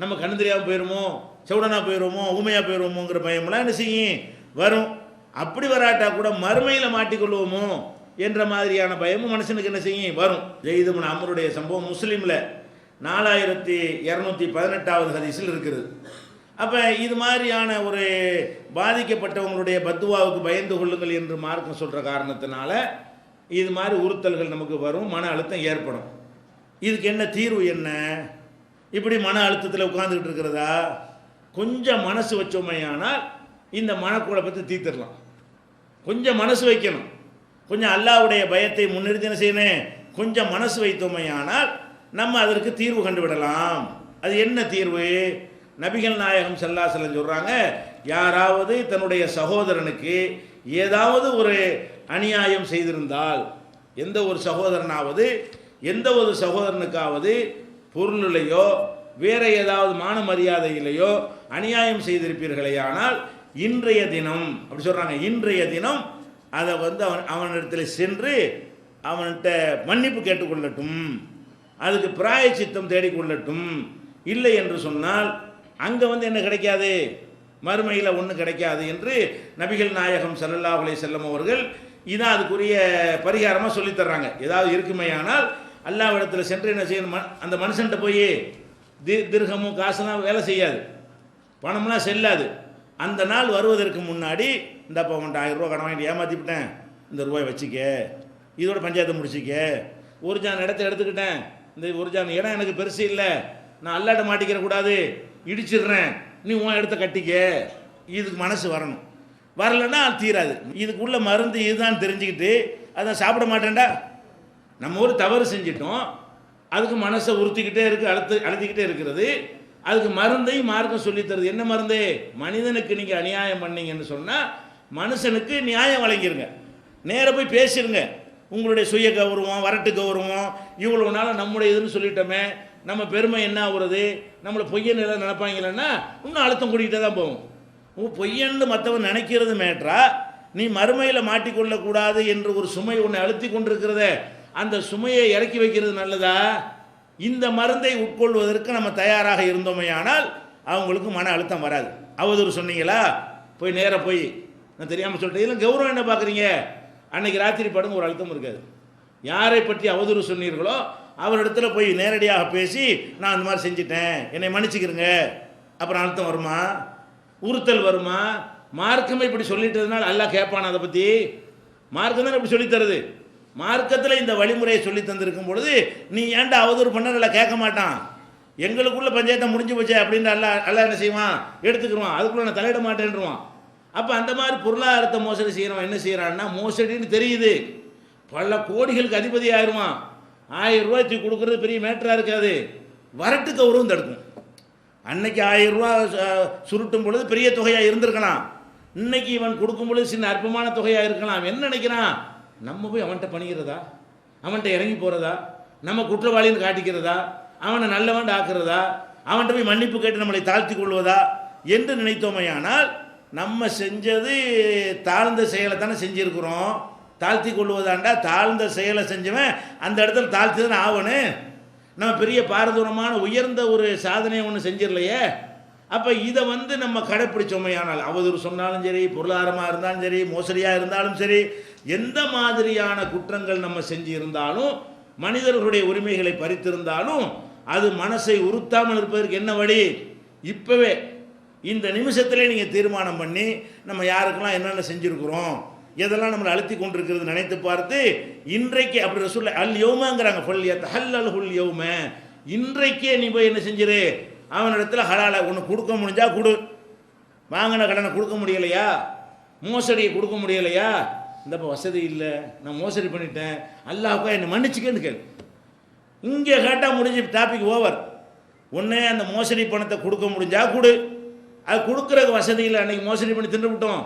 நம்ம கண்ணு தெரியாமல் போயிடுமோ, செவுடனா போயிடுவோமோ, ஊமையாக போயிடுவோமோங்கிற பயமெல்லாம் என்ன செய்யும் வரும். அப்படி வராட்டா கூட மறுமையில் மாட்டிக்கொள்வோமோ என்ற மாதிரியான பயமும் மனுஷனுக்கு என்ன செய்யும் வரும். ஜெயித் இப்னு அம்ருடைய சம்பவம் முஸ்லீமில் 4218வது ஹதீஸில் இருக்கிறது. அப்போ இது மாதிரியான ஒரு பாதிக்கப்பட்டவங்களுடைய பத்துவாவுக்கு பயந்து கொள்ளுங்கள் என்று மார்க்கம் சொல்கிற காரணத்தினால இது மாதிரி உறுத்தல்கள் நமக்கு வரும், மன அழுத்தம் ஏற்படும். இதுக்கு என்ன தீர்வு என்ன? இப்படி மன அழுத்தத்தில் உட்கார்ந்துக்கிட்டு இருக்கிறதா? கொஞ்சம் மனசு வச்சோமையானால் இந்த மனக்குழப்பத்தை தீர்த்திடலாம். கொஞ்சம் மனசு வைக்கணும், கொஞ்சம் அல்லாஹ்வுடைய பயத்தை முன்னிறுத்தி என்ன செய்யணும், கொஞ்சம் மனசு வைத்தோமையானால் நம்ம அதற்கு தீர்வு கண்டுவிடலாம். அது என்ன தீர்வு? நபிகள் நாயகம் ஸல்லல்லாஹு அலைஹி வஸல்லம் சொல்கிறாங்க, யாராவது தன்னுடைய சகோதரனுக்கு ஏதாவது ஒரு அநியாயம் செய்திருந்தால், எந்த ஒரு சகோதரனாவது எந்த ஒரு சகோதரனுக்காவது பொருளிலையோ வேற ஏதாவது மான மரியாதையிலையோ அநியாயம் செய்திருப்பீர்களே, ஆனால் இன்றைய தினம் அப்படி சொல்கிறாங்க, இன்றைய தினம் அதை வந்து அவனிடத்தில் சென்று அவன்கிட்ட மன்னிப்பு கேட்டுக்கொள்ளட்டும், அதுக்கு பிராயச்சித்தம் தேடிக்கொள்ளட்டும். இல்லை என்று சொன்னால் அங்கே வந்து என்ன கிடைக்காது, மறுமையில் ஒன்றும் கிடைக்காது என்று நபிகள் நாயகம் ஸல்லல்லாஹு அலைஹி வஸல்லம் அவர்கள் இதான் அதுக்குரிய பரிகாரமாக சொல்லித்தர்றாங்க. ஏதாவது இருக்குமையானால் அல்லாஹ்விடத்தில் சென்று என்ன செய்யணும், அந்த மனுஷன்கிட்ட போய் திர்ஹமும் காசுலாம் வேலை செய்யாது, பணம்லாம் செல்லாது. அந்த நாள் வருவதற்கு முன்னாடி இந்த அப்போ உன்ட்ட 1000 ரூபா கடன் வாங்கிட்டு ஏமாற்றிவிட்டேன், இந்த ரூபாய் வச்சுக்க, இதோட பஞ்சாயத்தை முடிச்சிக்க, ஒரு ஜான் இடத்த எடுத்துக்கிட்டேன், இந்த ஒரு ஜான் இடம் எனக்கு பெருசு இல்லை, நான் அல்லாட்ட மாட்டிக்கிற கூடாது, இடிச்சிடுறேன், நீ உன் இடத்த கட்டிக்க. இதுக்கு மனசு வரணும். வரலைன்னா தீராது. இதுக்குள்ள மருந்து இதுதான் தெரிஞ்சுக்கிட்டு அதை சாப்பிட மாட்டேன்டா, நம்ம ஒரு தவறு செஞ்சிட்டோம், அதுக்கு மனசை உறுத்திக்கிட்டே இருக்கு, அழுத்திக்கிட்டே இருக்கிறது. அதுக்கு மருந்தையும் மார்க்கம் சொல்லித்தருது. என்ன மருந்து? மனிதனுக்கு நீங்கள் அநியாயம் பண்ணீங்கன்னு சொன்னால் மனுஷனுக்கு நியாயம் வழங்கிருங்க, நேர போய் பேசிடுங்க. உங்களுடைய சுய கௌரவம், வரட்டு கௌரவம், இவ்வளோ நாள் நம்முடைய இதுன்னு சொல்லிட்டோமே, நம்ம பெருமை என்ன ஆகுறது, நம்மளை பொய்யன்னு எல்லாம் நினைப்பாங்களேன்னா இன்னும் அழுத்தம் கூட்டிகிட்டே தான் போகும். பொய்யன்னு மற்றவன் நினைக்கிறது மேட்ரா, நீ மறுமையில் மாட்டிக்கொள்ளக்கூடாது என்று ஒரு சுமை உன்னை அழுத்தி கொண்டிருக்கிறத, அந்த சுமையை இறக்கி வைக்கிறது நல்லதா? இந்த மருந்தை உட்கொள்வதற்கு நம்ம தயாராக இருந்தோமையானால் அவங்களுக்கு மன அழுத்தம் வராது. அவதூறு சொன்னீங்களா, போய் நேராக போய் நான் தெரியாமல் சொல்லிட்டேன், இதில் கௌரவம் என்ன பார்க்குறீங்க, அன்னைக்கு ராத்திரி படுங்க ஒரு அழுத்தம் இருக்காது. யாரை பற்றி அவதூறு சொன்னீர்களோ அவரிடத்துல போய் நேரடியாக பேசி நான் அந்த மாதிரி செஞ்சிட்டேன், என்னை மன்னிச்சுக்கிறங்க, அப்புறம் அழுத்தம் வருமா, உறுத்தல் வருமா? மார்க்கமே இப்படி சொல்லிட்டதுனால அல்லாஹ் கேட்பான் அதை பற்றி? மார்க்கம் தான் இப்படி சொல்லித்தருது. மார்க்கத்தில் இந்த வழிமுறையை சொல்லி தந்திருக்கும் பொழுது நீ ஏன்டா அவதூறு பண்ண நல்லா கேட்க மாட்டான். எங்களுக்குள்ள பஞ்சாயத்தை முடிஞ்சு போச்சே அப்படின்னு அல்லாஹ் என்ன செய்வான், எடுத்துக்கிடுவான், அதுக்குள்ள நான் தலையிட மாட்டேன்ருவான். அப்போ அந்த மாதிரி பொருளாதாரத்தை மோசடி செய்கிறவன் என்ன செய்கிறான்னா, மோசடின்னு தெரியுது, பல கோடிகளுக்கு அதிபதி ஆயிடுவான். 1000 ரூபாய்க்கு கொடுக்குறது பெரிய மேட்டராக இருக்காது, வரட்டு கௌரவம் தடுக்கும். அன்னைக்கு 1000 ரூபா சுருட்டும் பொழுது பெரிய தொகையாக இருந்திருக்கலாம், இன்னைக்கு இவன் கொடுக்கும் பொழுது சின்ன அற்பமான தொகையாக இருக்கலாம். என்ன நினைக்கிறான், நம்ம போய் அவன்கிட்ட பணிகிறதா, அவன்கிட்ட இறங்கி போகிறதா, நம்ம குற்றவாளின்னு காட்டிக்கிறதா, அவனை நல்லவன் ஆக்குறதா, அவன்கிட்ட போய் மன்னிப்பு கேட்டு நம்மளை தாழ்த்தி கொள்வதா என்று நினைத்தோமையானால் நம்ம செஞ்சது தாழ்ந்த செயலை தானே செஞ்சுருக்கிறோம். தாழ்த்தி கொள்வதாண்டா, தாழ்ந்த செயலை செஞ்சவன் அந்த இடத்துல தாழ்த்தி தானே ஆகணும். நம்ம பெரிய பாரதூரமான உயர்ந்த ஒரு சாதனையை ஒன்று செஞ்சிடலையே. அப்போ இதை வந்து நம்ம கடைப்பிடிச்சோமையானால், அவதூறு சொன்னாலும் சரி, பொருளாதாரமாக இருந்தாலும் சரி, மோசடியாக இருந்தாலும் சரி, எந்த மாதிரியான குற்றங்கள் நம்ம செஞ்சு இருந்தாலும், மனிதர்களுடைய உரிமைகளை பறித்திருந்தாலும், அது மனசை உறுத்தாமல் இருப்பதற்கு என்ன வழி? இப்போவே இந்த நிமிஷத்திலே நீங்கள் தீர்மானம் பண்ணி நம்ம யாருக்கெல்லாம் என்னென்ன செஞ்சுருக்கிறோம், எதெல்லாம் நம்மளை அழுத்தி கொண்டிருக்கிறது நினைத்து பார்த்து, இன்றைக்கு அப்படி ரசூல் அல் யௌமங்கிறாங்க, ஹல் யௌம, இன்றைக்கே நீ போய் என்ன செஞ்சிரு, அவனிடத்தில் ஹலாலை ஒன்று கொடுக்க முடிஞ்சா கொடு, வாங்கின கடனை கொடுக்க முடியலையா, மோசடியை கொடுக்க முடியலையா, இந்த வசதி இல்லை, நான் மோசடி பண்ணிட்டேன், அல்லாஹ்வுக்கா என்னை மன்னிச்சுக்கன்னு கேளு. இங்கே கேட்டால் முடிஞ்சு டாபிக் ஓவர். ஒன்று அந்த மோசடி பணத்தை கொடுக்க முடிஞ்சா கொடு, அது கொடுக்குறக்கு வசதி இல்லை, அன்றைக்கி மோசடி பண்ணி தின்றுவிட்டோம்.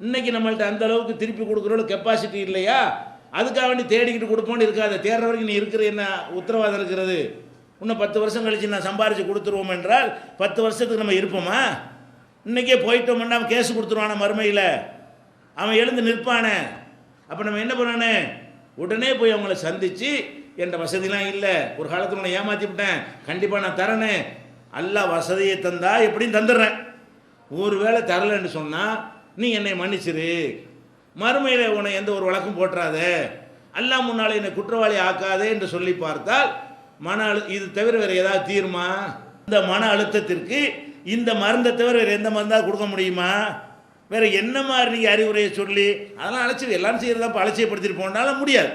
இன்றைக்கி நம்மள்ட்ட அந்த அளவுக்கு திருப்பி கொடுக்குற கெப்பாசிட்டி இல்லையா, அதுக்காக வேண்டி தேடிக்கிட்டு கொடுப்போன்னு இருக்காது. தேடுற வரைக்கும் நீ இருக்கிற என்ன உத்தரவாதம் இருக்கிறது? இன்னும் 10 வருஷம் கழித்து நான் சம்பாரித்து கொடுத்துருவோம் என்றால் 10 வருஷத்துக்கு நம்ம இருப்போமா? இன்றைக்கே போயிட்டோம்னா அவன் கேஸ் கொடுத்துருவான மறுமையில், அவன் எழுந்து நிற்பானே. அப்போ நம்ம என்ன பண்ணானே, உடனே போய் அவங்கள சந்தித்து என்ற வசதிலாம் இல்லை, ஒரு காலத்தில் உன்னை ஏமாற்றி விட்டேன், கண்டிப்பாக நான் தரேனே, அல்லாஹ் வசதியை தந்தா எப்படின்னு தந்துடுறேன். ஒரு வேளை தரலைன்னு சொன்னால் நீ என்னை மன்னிச்சிரு, மறுமையில் உன்னை எந்த ஒரு வழக்கும் போட்டுறாத, அல்லாஹ் முன்னால் என்னை குற்றவாளி ஆக்காதே என்று சொல்லி பார்த்தால் இது தவிர வேறு ஏதாவது தீருமா? இந்த மன அழுத்தத்திற்கு இந்த மருந்தை தவிர வேறு எந்த மருந்தாக கொடுக்க முடியுமா? வேறு என்ன மாதிரி நீங்கள் அறிவுரையை சொல்லி அதெல்லாம் அலட்சியம் எல்லாரும் செய்கிறதா இப்போ அலட்சியப்படுத்திட்டு போனாலும் முடியாது.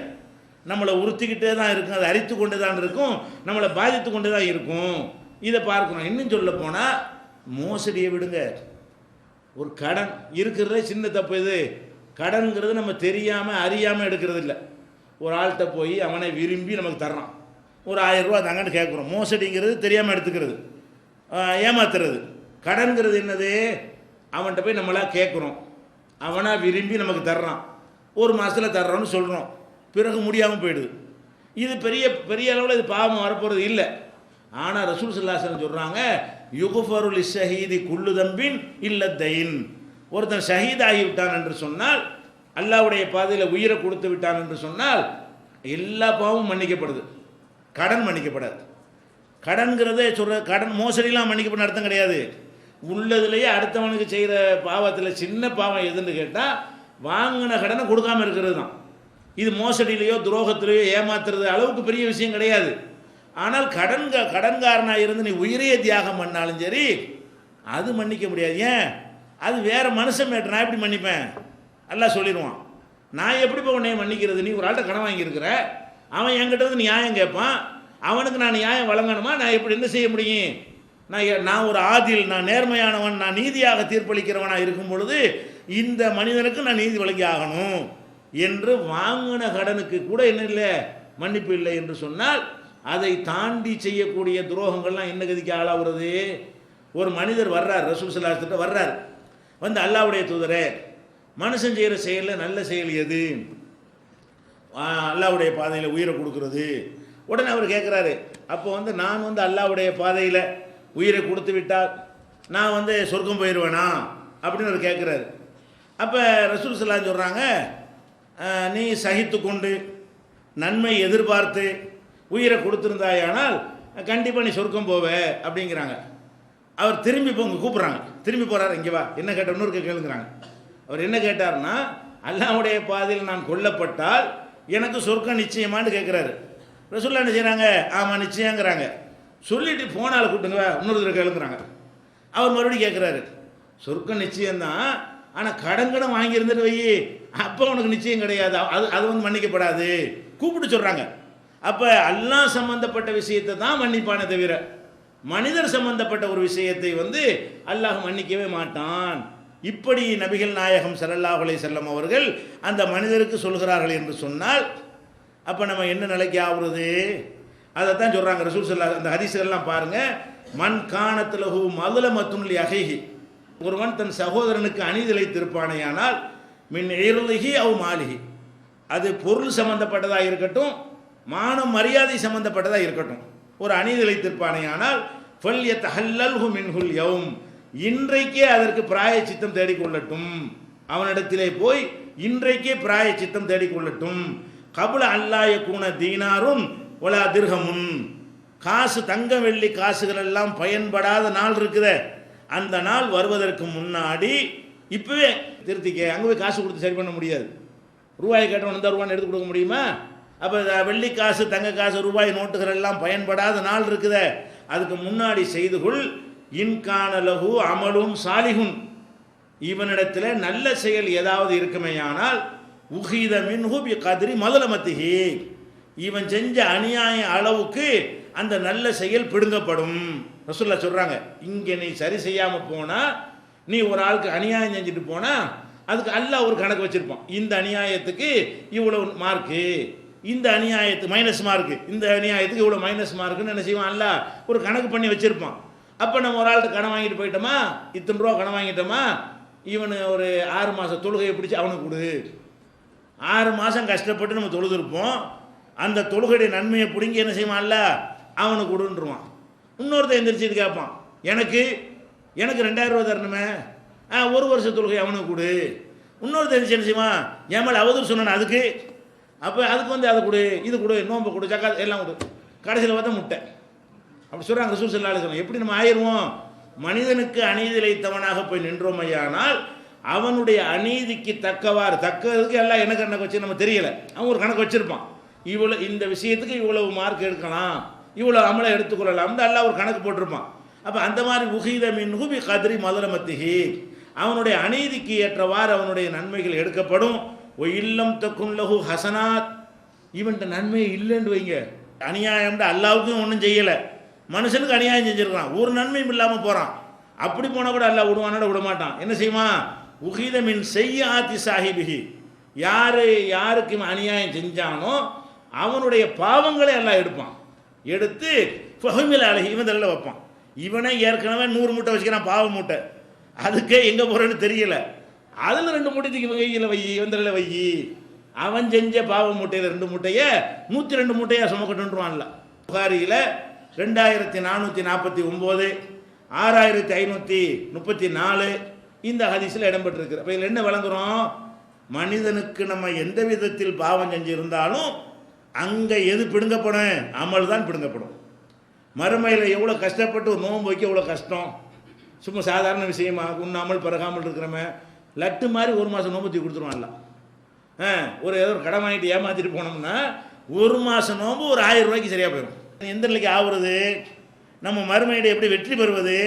நம்மளை உறுத்திக்கிட்டே தான் இருக்கும், அதை அரித்து கொண்டு தான் இருக்கும், நம்மளை பாதித்து கொண்டு தான் இருக்கும். இதை பார்க்கணும். இன்னும் சொல்ல போனால் மோசடியை விடுங்க, ஒரு கடன் இருக்கிறதே சின்ன தப்பு. இது கடன்கிறது நம்ம தெரியாமல் அறியாமல் எடுக்கிறது இல்லை. ஒரு ஆள்கிட்ட போய் அவனை விரும்பி நமக்கு தர்றான், ஒரு 1000 ரூபா தாங்கன்னு கேட்குறோம். மோசடிங்கிறது தெரியாமல் எடுத்துக்கிறது, ஏமாத்துறது. கடன்கிறது என்னது, அவன்கிட்ட போய் நம்மளாக கேட்குறோம், அவனாக விரும்பி நமக்கு தர்றான், ஒரு மாதத்தில் தர்றோன்னு சொல்கிறோம், பிறகு முடியாமல் போயிடுது. இது பெரிய பெரிய அளவில் இது பாவம் வரப்போகிறது இல்லை. ஆனால் ரசூல் ஸல்லல்லாஹு அலைஹி வஸல்லம் சொல்கிறாங்க, யுகுஃபருல் ஷஹீதி குல்லு தம்பின் இல்லத்தைன். ஒருத்தன் ஷஹீத் ஆகிவிட்டான் என்று சொன்னால், அல்லாஹ்வுடைய பாதையில் உயிரை கொடுத்து விட்டான் என்று சொன்னால் எல்லா பாவமும் மன்னிக்கப்படுது, கடன் மன்னிக்கப்படாது. கடன்கிறதே கடன் மோசடிலாம் மன்னிக்கப்பட அர்த்தம் கிடையாது. உள்ளதுலேயே அடுத்தவனுக்கு செய்கிற பாவத்தில் சின்ன பாவம் எதுன்னு கேட்டால் வாங்கின கடனை கொடுக்காமல் இருக்கிறது தான். இது மோசடியிலையோ துரோகத்திலேயோ ஏமாத்துறது அளவுக்கு பெரிய விஷயம் கிடையாது. ஆனால் கடன்காரனாக இருந்து நீ உயிரையே தியாகம் பண்ணாலும் சரி அது மன்னிக்க முடியாது. ஏன்? அது வேறு மனுஷன் மேட்டு, நான் எப்படி மன்னிப்பேன்? எல்லாம் சொல்லிடுவான். நான் எப்படி போய் உன்னைய மன்னிக்கிறது? நீ ஒரு ஆள்கிட்ட கடன் வாங்கியிருக்கிற, அவன் என்கிட்ட வந்து நியாயம் கேட்பான், அவனுக்கு நான் நியாயம் வழங்கணுமா? நான் எப்படி என்ன செய்ய முடியும்? நான் ஒரு ஆதில், நான் நேர்மையானவன், நான் நீதியாக தீர்ப்பளிக்கிறவனாக இருக்கும் பொழுது இந்த மனிதனுக்கு நான் நீதி வழங்கி ஆகணும் என்று வாங்கின கடனுக்கு கூட என்ன இல்லை, மன்னிப்பு இல்லை என்று சொன்னால் அதை தாண்டி செய்யக்கூடிய துரோகங்கள்லாம் என்ன கதிக்கு ஆளாகிறது? ஒரு மனிதர் வர்றார், ரசூல் ஸல்லல்லாஹு அலைஹி வஸல்லம் வர்றார், வந்து அல்லாஹ்வுடைய தூதரே, மனுஷன் செய்கிற செயலில் நல்ல செயல் எது? அல்லாஹ்வுடைய பாதையில் உயிரை கொடுக்கறது. உடனே அவர் கேட்குறாரு, அப்போ வந்து நான் வந்து அல்லாஹ்வுடைய பாதையில் உயிரை கொடுத்து விட்டால் நான் வந்து சொர்க்கம் போயிடுவேனா அப்படின்னு அவர் கேட்குறாரு. அப்போ ரசூல் ஸல்லல்லாஹு அலைஹி வஸல்லம் சொல்கிறாங்க, நீ சகித்து கொண்டு நன்மை எதிர்பார்த்து உயிரை கொடுத்துருந்தாயானால் கண்டிப்பாக நீ சொர்க்கம் போவ அப்படிங்கிறாங்க. அவர் திரும்பி போங்க கூப்பிட்றாங்க, திரும்பி போகிறார், இங்கே வா, என்ன கேட்டார், இன்னொரு கேளுங்கிறாங்க. அவர் என்ன கேட்டார்னா, அல்லாஹ்வுடைய பாதையில் நான் கொல்லப்பட்டால் எனக்கு சொர்க்கம் நிச்சயமானு கேட்குறாரு. ரசூலுல்லாஹ் என்ன செய்கிறாங்க, ஆமாம் நிச்சயங்கிறாங்க. சொல்லிட்டு போனால் கூப்பிட்டுங்க, இன்னொரு தடவை கேளுங்கிறாங்க. அவர் மறுபடியும் கேட்குறாரு, சொர்க்கம் நிச்சயம்தான், ஆனால் கடன்கடன் வாங்கியிருந்துட்டு வை, அப்போ உனக்கு நிச்சயம் கிடையாது, அது வந்து மன்னிக்கப்படாது கூப்பிட்டு சொல்கிறாங்க. அப்போ அல்லாஹ் சம்பந்தப்பட்ட விஷயத்தை தான் மன்னிப்பானே தவிர மனிதர் சம்பந்தப்பட்ட ஒரு விஷயத்தை வந்து அல்லாஹ் மன்னிக்கவே மாட்டான். இப்படி நபிகள் நாயகம் ஸல்லல்லாஹு அலைஹி வஸல்லம் அவர்கள் அந்த மனிதருக்கு சொல்கிறார்கள் என்று சொன்னால் அப்போ நம்ம என்ன நிலைக்கு ஆகுறது? அதைத்தான் சொல்கிறாங்க ரசூல் ஸல்லல்லாஹு. அந்த ஹதீஸ்கள்லாம் பாருங்கள், மன் கானத்லஹு மதுலமத்துன் லி அஹீஹி, ஒருவன் தன் சகோதரனுக்கு அநீதிழைத்திருப்பானேயானால் மின் இர்லிஹி அவ் மாலிஹி, அது பொருள் சம்பந்தப்பட்டதாக இருக்கட்டும், மானம் மரியாதை சம்பந்தப்பட்டதாக இருக்கட்டும், ஒரு அநீதிழைத்திருப்பானேயானால் ஃபல் யதஹல்லல்ஹு மின்ஹுல் யௌம், இன்றைக்கே அதற்கு பிராயச்சித்தம் தேடிக்கொள்ளட்டும். அவனிடத்திலே போய் இன்றைக்கே பிராயச்சித்தம் தேடிக்கொள்ளட்டும். கபுல அல்லா யகூன தீனாரும் வலா திர்ஹமுன், காசு தங்க வெள்ளி காசுகள் எல்லாம் பயன்படாத நாள் இருக்குதே, அந்த நாள் வருவதற்கு முன்னாடி இப்போவே திருத்திக்க. அங்கே போய் காசு கொடுத்து சரி பண்ண முடியாது. ரூபாய் கேட்டவன் இந்த ரூபான்னு எடுத்து கொடுக்க முடியுமா? அப்போ வெள்ளி காசு தங்க காசு ரூபாய் நோட்டுகள் எல்லாம் பயன்படாத நாள் இருக்குதே, அதுக்கு முன்னாடி செய்து கொள். இன்கான லஹு அமலும் சாலிஹுன், இவனிடத்தில் நல்ல செயல் ஏதாவது இருக்குமேயானால் உஹீத மின்ஹு பி கத்ரி மதுலமத்திஹி, இவன் செஞ்ச அநியாய அளவுக்கு அந்த நல்ல செயல் பிடுங்கப்படும். ரசூலுல்லாஹ் சொல்கிறாங்க, இங்கே நீ சரி செய்யாமல் போனால், நீ ஒரு ஆளுக்கு அநியாயம் செஞ்சுட்டு போனால் அதுக்கு அல்லாஹ் ஒரு கணக்கு வச்சுருப்பான். இந்த அநியாயத்துக்கு இவ்வளவு மார்க்கு, இந்த அநியாயத்துக்கு மைனஸ் மார்க்கு, இந்த அநியாயத்துக்கு இவ்வளோ மைனஸ் மார்க்குன்னு என்ன செய்வான், அல்ல ஒரு கணக்கு பண்ணி வச்சுருப்பான். அப்போ நம்ம ஒரு ஆள்கிட்ட கடன் வாங்கிட்டு போயிட்டோமா, இத்தனை ரூபா கடன் வாங்கிட்டோமா, இவனு ஒரு 6 மாதம் தொழுகையை பிடிச்சி அவனுக்கு கொடு. 6 மாதம் கஷ்டப்பட்டு நம்ம தொழுதுருப்போம், அந்த தொழுகையுடைய நன்மையை பிடிங்கி என்ன செய்வான்ல அவனுக்கு கொடுன்றுவான். இன்னொருத்தன் எந்திரிச்சிட்டு கேட்பான், எனக்கு 2000 ரூபா தரணுமே, 1 வருஷம் தொழுகை அவனுக்கு கொடு. இன்னொருத்தன் எந்திரிச்சு என்ன செய்வான், என் மேலே அவதூறு சொன்னான் அதுக்கு, அப்போ அதுக்கு வந்து அதை கொடு, இது கொடு, நோம்பு கொடு, ஜக்காத் எல்லாம் கொடு. கடைசியில் பார்த்தா முட்டை. அப்படி சொல்கிறாங்க ரசூல் ஸல்லல்லாஹு அலைஹி வஸல்லம். எப்படி நம்ம ஆயிடுவோம்? மனிதனுக்கு அநீதி இழைத்தவனாக போய் நின்றோமையானால் அவனுடைய அநீதிக்கு தக்கதுக்கு எல்லாம் என்ன கணக்கு வச்சு நம்ம தெரியல, அவன் ஒரு கணக்கு வச்சிருப்பான். இவ்வளோ இந்த விஷயத்துக்கு இவ்வளவு மார்க் எடுக்கலாம், இவ்வளோ அமலை எடுத்துக்கொள்ளலாம், எல்லாம் ஒரு கணக்கு போட்டிருப்பான். அப்போ அந்த மாதிரி உஹீத மின்ஹு பி கத்ரி மதுலமத்திஹி, அவனுடைய அநீதிக்கு ஏற்றவாறு அவனுடைய நன்மைகள் எடுக்கப்படும். ஒ இல்லம் தக்குன் லஹு ஹசனாத், இவன்கிட்ட நன்மை இல்லைன்னு வைங்க, அநியாயம்ன்ற அல்லாவுக்கும் ஒன்றும் செய்யலை, மனுஷனுக்கு அநியாயம் செஞ்சிருக்கான், ஒரு நன்மையும் இல்லாமல் போகிறான். அப்படி போனால் கூட அல்லாஹ் விடுவானோட விட மாட்டான். என்ன செய்வான்? உஹீத மின் செய்யாத்தி சாஹிபிஹி, யாருக்கு இவன் அநியாயம் செஞ்சானோ அவனுடைய பாவங்களை எல்லாம் எடுப்பான், எடுத்து ஃபஹுமில் அலைஹி இவன் தலையில் வைப்பான். இவனே ஏற்கனவே 100 மூட்டை வச்சுக்கிறான், பாவ மூட்டை, அதுக்கே எங்கே போகிறேன்னு தெரியல, அதில் 2 மூட்டைக்கு இவன் கையில் வை, இவன் தலையில் வை, அவன் செஞ்ச பாவ மூட்டையில் 2 மூட்டையை 102 மூட்டையாக சுமக்கட்டுன்றான்ல. புகாரியில் 2449, 6534 இந்த ஹதீஸில் இடம்பெற்றிருக்கு. அப்போ இதில் என்ன விளங்குறோம்? மனிதனுக்கு நம்ம எந்த விதத்தில் பாவம் செஞ்சிருந்தாலும் அங்கே எது பிடுங்கப்படும்? அமல் தான் பிடுங்கப்படும். மறுமையில் எவ்வளோ கஷ்டப்பட்டு ஒரு நோன்பு வைக்க எவ்வளோ கஷ்டம், சும்மா சாதாரண விஷயமா? உண்ணாமல் பிறகாமல் இருக்கிறவன் லட்டு மாதிரி 1 மாதம் நோம்பு தூக்கி கொடுத்துருவான்ல. ஏதோ ஒரு கடன் வாங்கிட்டு ஏமாற்றிட்டு போனோம்னா 1 மாதம் நோம்பு ஒரு 1000 ரூபாய்க்கு சரியாக போயிடும். எந்த நிலைக்கு ஆகுறது? நம்ம மறுமையிட எப்படி வெற்றி பெறுவது?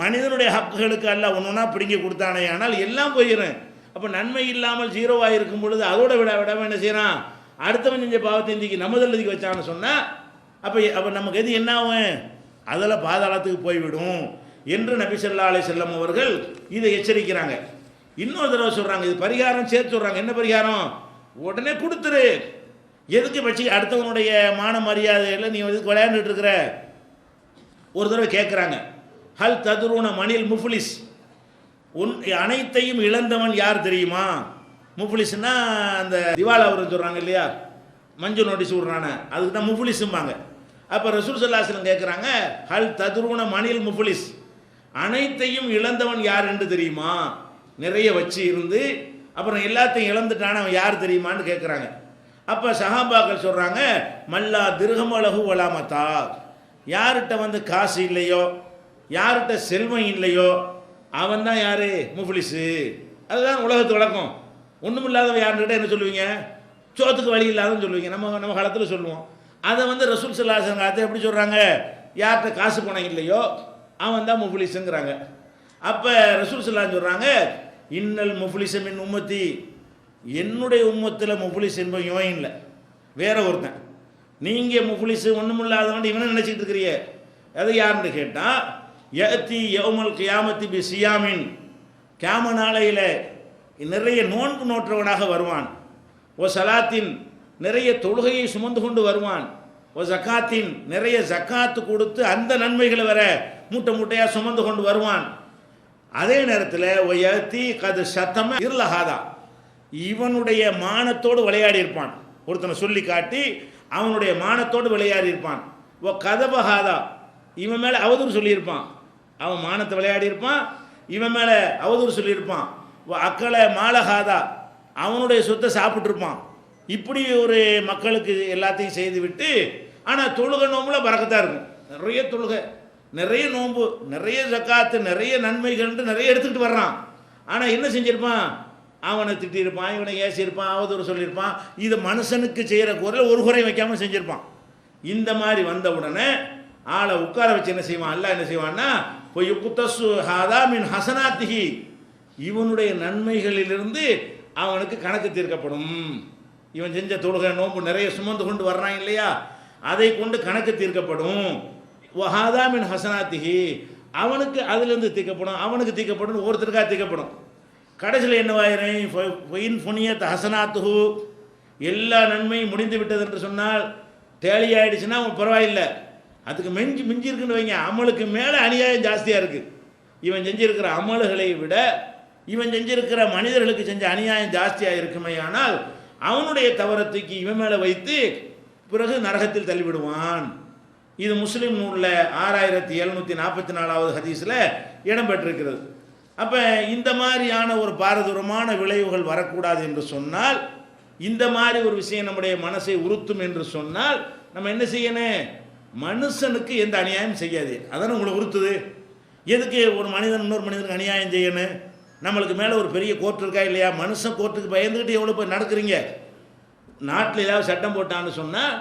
மனிதனுடைய ஹக்குகளுக்கு அல்ல ஒன்றுனா பிடிங்கி கொடுத்தானே, ஆனால் எல்லாம் போயிடும். அப்போ நன்மை இல்லாமல் 0வாக இருக்கும் பொழுது அதோட விடாமல் என்ன செய்யறான்? அடுத்தவன் செஞ்ச பாவத்தை இன்றைக்கி நமதல்லதுக்கு வச்சான்னு சொன்னால் அப்போ நமக்கு எது என்ன ஆகும்? அதில் பாதாளத்துக்கு போய்விடும் என்று நபி ஸல்லல்லாஹு அலைஹி வஸல்லம் அவர்கள் இதை எச்சரிக்கிறாங்க. இன்னொரு தடவை சொல்கிறாங்க, இது பரிகாரம் சேர்த்து சொல்கிறாங்க. என்ன பரிகாரம்? உடனே கொடுத்துரு. எதுக்கு வச்சு அடுத்தவனுடைய மான மரியாதையில் நீ எதுக்கு விளையாண்டுட்டு இருக்கிற? ஒரு தடவை கேட்குறாங்க, ஹல் ததுரூன மணில் முஃப்லிஸ், அனைத்தையும் இழந்தவன் யார் தெரியுமா? முஃப்லிஸ்னா அந்த திவாலா வருன்னு சொல்கிறாங்க இல்லையா, மஞ்சள் நோட்டீஸ் விடுறானே, அதுக்கு தான் முஃப்லிஸும்பாங்க. அப்போ ரசூல் ஸல்லல்லாஹு அலைஹி வஸல்லம் கேட்குறாங்க, ஹல் ததுரூன மணில் முஃப்லிஸ், அனைத்தையும் இழந்தவன் யார் என்று தெரியுமா? நிறைய வச்சு இருந்து அப்புறம் எல்லாத்தையும் இழந்துட்டான அவன் யார் தெரியுமான்னு கேட்குறாங்க. அப்போ சஹாபாக்கள் சொல்கிறாங்க, மல்லா திர்ஹமலஹு வலாமத்தா, யார்கிட்ட வந்து காசு இல்லையோ, யார்கிட்ட செல்வம் இல்லையோ அவன் தான் யார்? முஃப்லிஸு. அதுதான் உலகத்து வழக்கம். ஒன்றும் இல்லாதவன் யாருக்கிட்ட என்ன சொல்லுவீங்க? சோத்துக்கு வழி இல்லாதன்னு சொல்லுவீங்க, நம்ம காலத்தில் சொல்லுவோம். அதை வந்து ரசூல் ஸல்லல்லாஹு அலைஹி வஸல்லம் காலத்தில் எப்படி சொல்கிறாங்க? யார்கிட்ட காசு பணம் இல்லையோ அவன் தான் முஃப்லிஸுங்கிறாங்க. அப்போ ரசூல் ஸல்லல்லாஹு அலைஹி சொல்கிறாங்க, இன்னல் முஃப்லிஸ மின் உம்மத்தி, என்னுடைய உம்மத்தில் முஃப்லிஸ் என்பவன் இவன் இல்லை, வேற ஒருத்தன். நீங்கள் முஃப்லிஸு ஒன்றும் இல்லாதவன் இவனை நினச்சிக்கிட்டு இருக்கிறீங்க. அது யாருன்னு கேட்டால், யஅதி யௌமல் கியாமத்தி பி சியாமின், கியாம நாளையில் நிறைய நோன்பு நோற்றவனாக வருவான். ஓ சலாத்தின், நிறைய தொழுகையை சுமந்து கொண்டு வருவான். ஓ ஜக்காத்தின், நிறைய ஜக்காத்து கொடுத்து அந்த நன்மைகளை வர மூட்டை மூட்டையாக சுமந்து கொண்டு வருவான். அதே நேரத்தில் ஓ யஅதி கது சத்தம இருலஹாதா, இவனுடைய மானத்தோடு விளையாடி இருப்பான். ஒருத்தனை சொல்லி காட்டி அவனுடைய மானத்தோடு விளையாடி இருப்பான். ஓ கதபஹாதா, இவன் மேலே அவதூறு சொல்லியிருப்பான். அவன் மானத்தை விளையாடி இருப்பான், இவன் மேலே அவதூறு சொல்லியிருப்பான். ஓ அக்களை மாலஹாதா, அவனுடைய சொத்தை சாப்பிட்ருப்பான். இப்படி ஒரு மக்களுக்கு எல்லாத்தையும் செய்து விட்டு, ஆனால் தொழுகை நோம்புல பறக்கத்தான் இருக்கும். நிறைய தொழுகை, நிறைய நோன்பு, நிறைய ஜக்காத்து, நிறைய நன்மைகள் நிறைய எடுத்துக்கிட்டு வர்றான். ஆனால் என்ன செஞ்சிருப்பான்? அவனை திட்டியிருப்பான், இவனை ஏசியிருப்பான், அவதூறு சொல்லியிருப்பான். இது மனுஷனுக்கு செய்கிற குறையில் ஒரு குறை வைக்காமல் செஞ்சுருப்பான். இந்த மாதிரி வந்த உடனே ஆளை உட்கார வச்சு என்ன செய்வான்? அல்லாஹ் என்ன செய்வான்னா, பொய் குத்தசு ஹாதா மின் ஹசனாத்திஹி, இவனுடைய நன்மைகளிலிருந்து அவனுக்கு கணக்கு தீர்க்கப்படும். இவன் செஞ்ச தொழுகை நோன்பு நிறைய சுமந்து கொண்டு வர்றான் இல்லையா, அதை கொண்டு கணக்கு தீர்க்கப்படும். வஹாதா மின் ஹசனாத்திஹி, அவனுக்கு அதிலிருந்து தீர்க்கப்படும், அவனுக்கு தீர்க்கப்படும், ஒருத்தருக்காக தீர்க்கப்படும். கடைசியில் என்னவாயிரும்? ஃபொயின் ஃபுனியத் ஹசனாத்துஹு, எல்லா நன்மையும் முடிந்து விட்டது என்று சொன்னால் டேலி ஆயிடுச்சுன்னா பரவாயில்லை, அதுக்கு மிஞ்சி இருக்குன்னு வைங்க, அமலுக்கு மேலே அநியாயம் ஜாஸ்தியாக இருக்குது. இவன் செஞ்சிருக்கிற அமல்களை விட இவன் செஞ்சிருக்கிற மனிதர்களுக்கு செஞ்ச அநியாயம் ஜாஸ்தியாக இருக்குமே. ஆனால் அவனுடைய தவறத்துக்கு இவன் மேலே வைத்து பிறகு நரகத்தில் தள்ளிவிடுவான். இது முஸ்லீம் நூலில் 6744 ஹதீஸில் இடம்பெற்றிருக்கிறது. அப்போ இந்த மாதிரியான ஒரு பாரதூரமான விளைவுகள் வரக்கூடாது என்று சொன்னால், இந்த மாதிரி ஒரு விஷயம் நம்முடைய மனசை உறுத்தும் என்று சொன்னால் நம்ம என்ன செய்யணும்? மனுஷனுக்கு எந்த அநியாயம் செய்யாது. அதான உங்களை உறுத்துது. எதுக்கு ஒரு மனிதன் இன்னொரு மனிதனுக்கு அநியாயம் செய்யணும்? நம்மளுக்கு மேலே ஒரு பெரிய கோர்ட் இருக்கா இல்லையா? மனுஷன் கோர்ட்டுக்கு பயந்துக்கிட்டு எவ்வளோ போய் நடக்கிறீங்க? நாட்டில் ஏதாவது சட்டம் போட்டான்னு சொன்னால்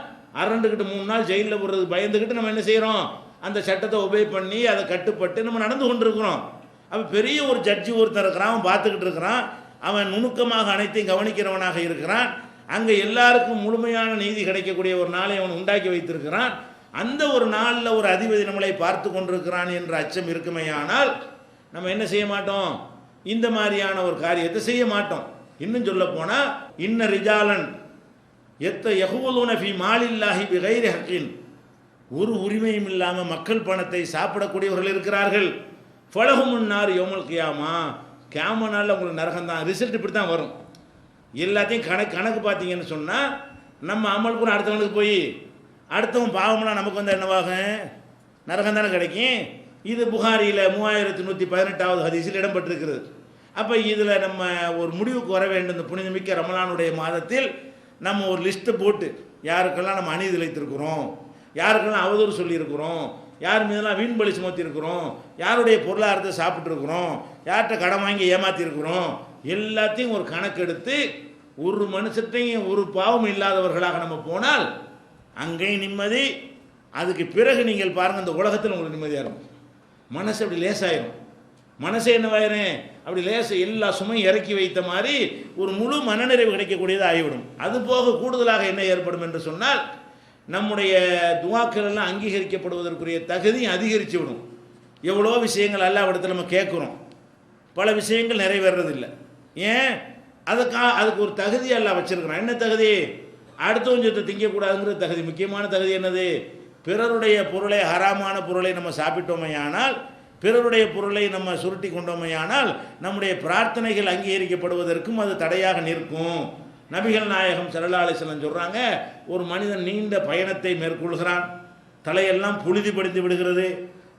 அரண்டுக்கிட்டு 3 நாள் ஜெயிலில் போடுறதுக்கு பயந்துக்கிட்டு நம்ம என்ன செய்கிறோம்? அந்த சட்டத்தை ஒபே பண்ணி அதை கட்டுப்பட்டு நம்ம நடந்து கொண்டு இருக்கிறோம். அப்போ பெரிய ஒரு ஜட்ஜி ஒருத்தர் இருக்கிறான், அவன் பார்த்துக்கிட்டு இருக்கிறான், அவன் நுணுக்கமாக அனைத்தையும் கவனிக்கிறவனாக இருக்கிறான். அங்கே எல்லாருக்கும் முழுமையான நீதி கிடைக்கக்கூடிய ஒரு நாளை அவன் உண்டாக்கி வைத்திருக்கிறான். அந்த ஒரு நாளில் ஒரு அதிபதி நம்மளை பார்த்து கொண்டிருக்கிறான் என்ற அச்சம் இருக்குமேயானால் நம்ம என்ன செய்ய மாட்டோம்? இந்த மாதிரியான ஒரு காரியத்தை செய்ய மாட்டோம். இன்னும் சொல்ல போனால், இன்ன ரிஜாலன் யஹூலூன ஃபீ மாலில்லாஹி பிகைரி ஹக்கின், ஒரு உரிமையும் இல்லாமல் மக்கள் பணத்தை சாப்பிடக்கூடியவர்கள் இருக்கிறார்கள். ஃபலஹுமுன்னார் யௌமுல் கியாமா, கியாம நாளில் உங்களுக்கு நரகம் தான். ரிசல்ட் இப்படி தான் வரும். எல்லாத்தையும் கணக்கு பார்த்தீங்கன்னு சொன்னால், நம்ம அமல் கூட அடுத்தவனுக்கு போய் அடுத்தவன் பாவம்லாம் நமக்கு வந்து என்னவாகும்? நரகம் தானே கிடைக்கும். இது புகாரியில் 3118 ஹதீஸில் இடம்பெற்றிருக்கிறது. அப்போ இதில் நம்ம ஒரு முடிவுக்கு வர வேண்டும். இந்த புனிதமிக்க ரமலானுடைய மாதத்தில் நம்ம ஒரு லிஸ்ட்டை போட்டு யாருக்கெல்லாம் நம்ம அநீதி இழைத்திருக்கிறோம், யாருக்கெல்லாம் அவதூறு சொல்லியிருக்கிறோம், யார் மீதெல்லாம் வீண்பலி சுமத்திருக்கிறோம், யாருடைய பொருளாதாரத்தை சாப்பிட்ருக்குறோம், யார்கிட்ட கடன் வாங்கி ஏமாற்றிருக்கிறோம், எல்லாத்தையும் ஒரு கணக்கெடுத்து ஒரு மனுஷத்தையும் ஒரு பாவம் இல்லாதவர்களாக நம்ம போனால் அங்கேயும் நிம்மதி. அதுக்கு பிறகு நீங்கள் பாருங்கள், இந்த உலகத்தில் உங்களுக்கு நிம்மதியாக இருக்கும். மனசு அப்படி லேசாயிரும். மனசே என்னவாயிரும்? அப்படி எல்லா சுமையும் இறக்கி வைத்த மாதிரி ஒரு முழு மனநிறைவு கிடைக்கக்கூடியது ஆகிவிடும். அது போக கூடுதலாக என்ன ஏற்படும் என்று சொன்னால், நம்முடைய துவாக்கள் எல்லாம் அங்கீகரிக்கப்படுவதற்குரிய தகுதியும் அதிகரித்து விடும். எவ்வளோ விஷயங்கள் அல்லாஹ்விடத்தில் நம்ம கேட்குறோம், பல விஷயங்கள் நிறைவேறதில்லை. ஏன்? அதுக்கு ஒரு தகுதி அல்லாஹ் வச்சிருக்கிறான். என்ன தகுதி? அடுத்தவன் சொத்தை திங்கக்கூடாதுங்கிற தகுதி. முக்கியமான தகுதி என்னது? பிறருடைய பொருளை, ஹராமான பொருளை நம்ம சாப்பிட்டோமையானால், பிறருடைய பொருளை நம்ம சுருட்டி கொண்டோமையானால் நம்முடைய பிரார்த்தனைகள் அங்கீகரிக்கப்படுவதற்கும் அது தடையாக நிற்கும். நபிகள் நாயகம் ஸல்லல்லாஹு அலைஹி வஸல்லம் சொல்கிறாங்க, ஒரு மனிதன் நீண்ட பயணத்தை மேற்கொள்கிறான், தலையெல்லாம் புழுதி படித்து விடுகிறது.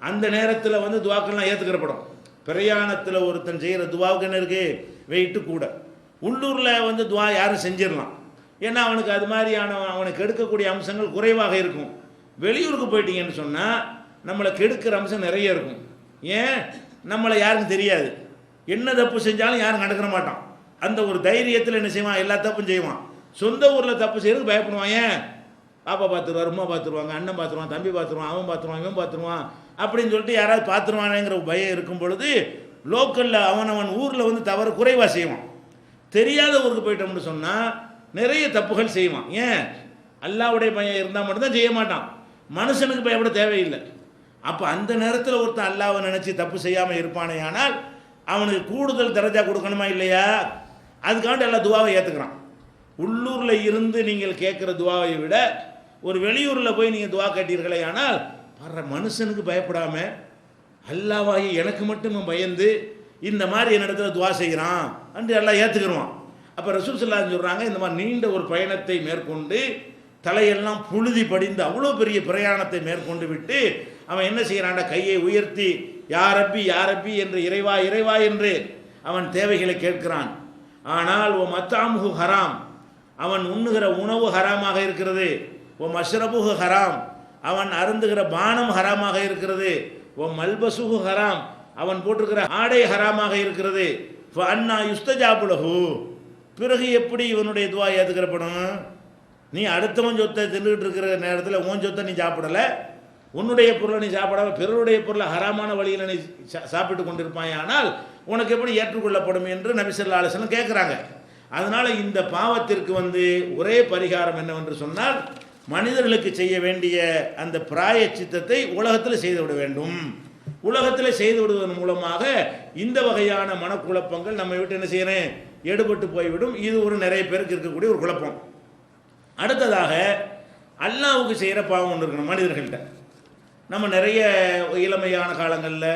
அந்த நேரத்தில் வந்து துவாக்கள்லாம் ஏற்றுக்கிறப்படும். பிரயாணத்தில் ஒருத்தன் செய்கிற துவாவுக்கு என்ன இருக்குது? வெயிட்டு கூட. உள்ளூரில் வந்து துவா யாரும் செஞ்சிடலாம், ஏன்னா அவனுக்கு அது மாதிரியான அவனுக்கு எடுக்கக்கூடிய அம்சங்கள் குறைவாக இருக்கும். வெளியூருக்கு போயிட்டீங்கன்னு சொன்னால் நம்மளை கெடுக்கிற அம்சம் நிறைய இருக்கும். ஏன்? நம்மளை யாருக்கும் தெரியாது, என்ன தப்பு செஞ்சாலும் யாரும் கண்டுக்கிற மாட்டான். அந்த ஒரு தைரியத்தில் என்ன செய்வான்? எல்லா தப்பும் செய்வான். சொந்த ஊரில் தப்பு செய்யறதுக்கு பயப்படுவான். ஏன்? பாப்பா பார்த்துருவார், அம்மா பார்த்துருவாங்க, அண்ணன் பார்த்துருவான், தம்பி பார்த்துருவான், அவன் பார்த்துருவான், இவன் பார்த்துருவான் அப்படின்னு சொல்லிட்டு யாராவது பார்த்துருவானேங்கிற பயம் இருக்கும் பொழுது லோக்கலில் அவன் ஊரில் வந்து தவறு குறைவாக செய்வான். தெரியாத ஊருக்கு போயிட்டோம்னு சொன்னால் நிறைய தப்புகள் செய்வான். ஏன்? அல்லாஹ்வுடைய பயம் இருந்தால் மட்டும்தான் செய்ய மாட்டான், மனுஷனுக்கு பயப்பட தேவையில்லை. அப்போ அந்த நேரத்தில் ஒருத்தன் அல்லாஹ்வை நினச்சி தப்பு செய்யாமல் இருப்பானே, ஆனால் அவனுக்கு கூடுதல் தரஜா கொடுக்கணுமா இல்லையா? அதுக்காண்டி எல்லாம் துவாவை ஏற்றுக்கிறான். உள்ளூரில் இருந்து நீங்கள் கேட்குற துவாவை விட ஒரு வெளியூரில் போய் நீங்கள் துவா கேட்டீர்களே, ஆனால் வர்ற மனுஷனுக்கு பயப்படாமல் அல்லாஹ்வாகி எனக்கு மட்டும் பயந்து இந்த மாதிரி என்னிடத்துல துவா செய்கிறான் என்று எல்லாம் ஏற்றுக்கிடுவான். அப்போ ரசூல் ஸல்லல்லாஹு அலைஹி வஸல்லம் சொல்கிறாங்க, இந்த மாதிரி நீண்ட ஒரு பயணத்தை மேற்கொண்டு தலையெல்லாம் புழுதி படிந்து அவ்வளோ பெரிய பிரயாணத்தை மேற்கொண்டு விட்டு அவன் என்ன செய்கிறான்டா? கையை உயர்த்தி யா ரப்பி யா ரப்பி என்று இறைவா இறைவா என்று அவன் தேவைகளை கேட்கிறான். ஆனால் ஓ மத்தாமுஹு ஹராம், அவன் உண்ணுகிற உணவு ஹராமாக இருக்கிறது. ஓ மஷ்ரபுஹு ஹராம், அவன் அருந்துகிற பானம் ஹராமாக இருக்கிறது. ஓ மல்பசுஹு ஹராம், அவன் போட்டிருக்கிற ஆடை ஹராமாக இருக்கிறது. அண்ணா யுஸ்தஜாபுலஹு, பிறகு எப்படி இவனுடைய துவா ஏற்றுக்கிறப்படும்? நீ அடுத்தவன் சொத்தை தின்னுக்கிட்டு இருக்கிற நேரத்தில் உன் சொத்தை நீ சாப்பிடலை, உன்னுடைய பொருளை நீ சாப்பிடாம பிறருடைய பொருளை ஹராமான வழியில் நீ சாப்பிட்டு கொண்டிருப்பாய், ஆனால் உனக்கு எப்படி ஏற்றுக்கொள்ளப்படும் என்று நபி ஸல்லல்லாஹு அலைஹி வஸல்லம் கேட்குறாங்க. அதனால் இந்த பாவத்திற்கு வந்து ஒரே பரிகாரம் என்னவென்று சொன்னால், மனிதர்களுக்கு செய்ய வேண்டிய அந்த பிராயச்சித்தத்தை உலகத்தில் செய்துவிட வேண்டும். உலகத்தில் செய்து விடுவதன் மூலமாக இந்த வகையான மனக்குழப்பங்கள் நம்ம விட்டு என்ன செய்யறேன்? எடுபட்டு போய்விடும். இது ஒரு நிறைய பேருக்கு இருக்கக்கூடிய ஒரு குழப்பம். அடுத்ததாக அல்லாஹ்வுக்கு செய்கிற பாவம் ஒன்று இருக்கணும் மனிதர்கள்ட்ட. நம்ம நிறைய இளமையான காலங்களில்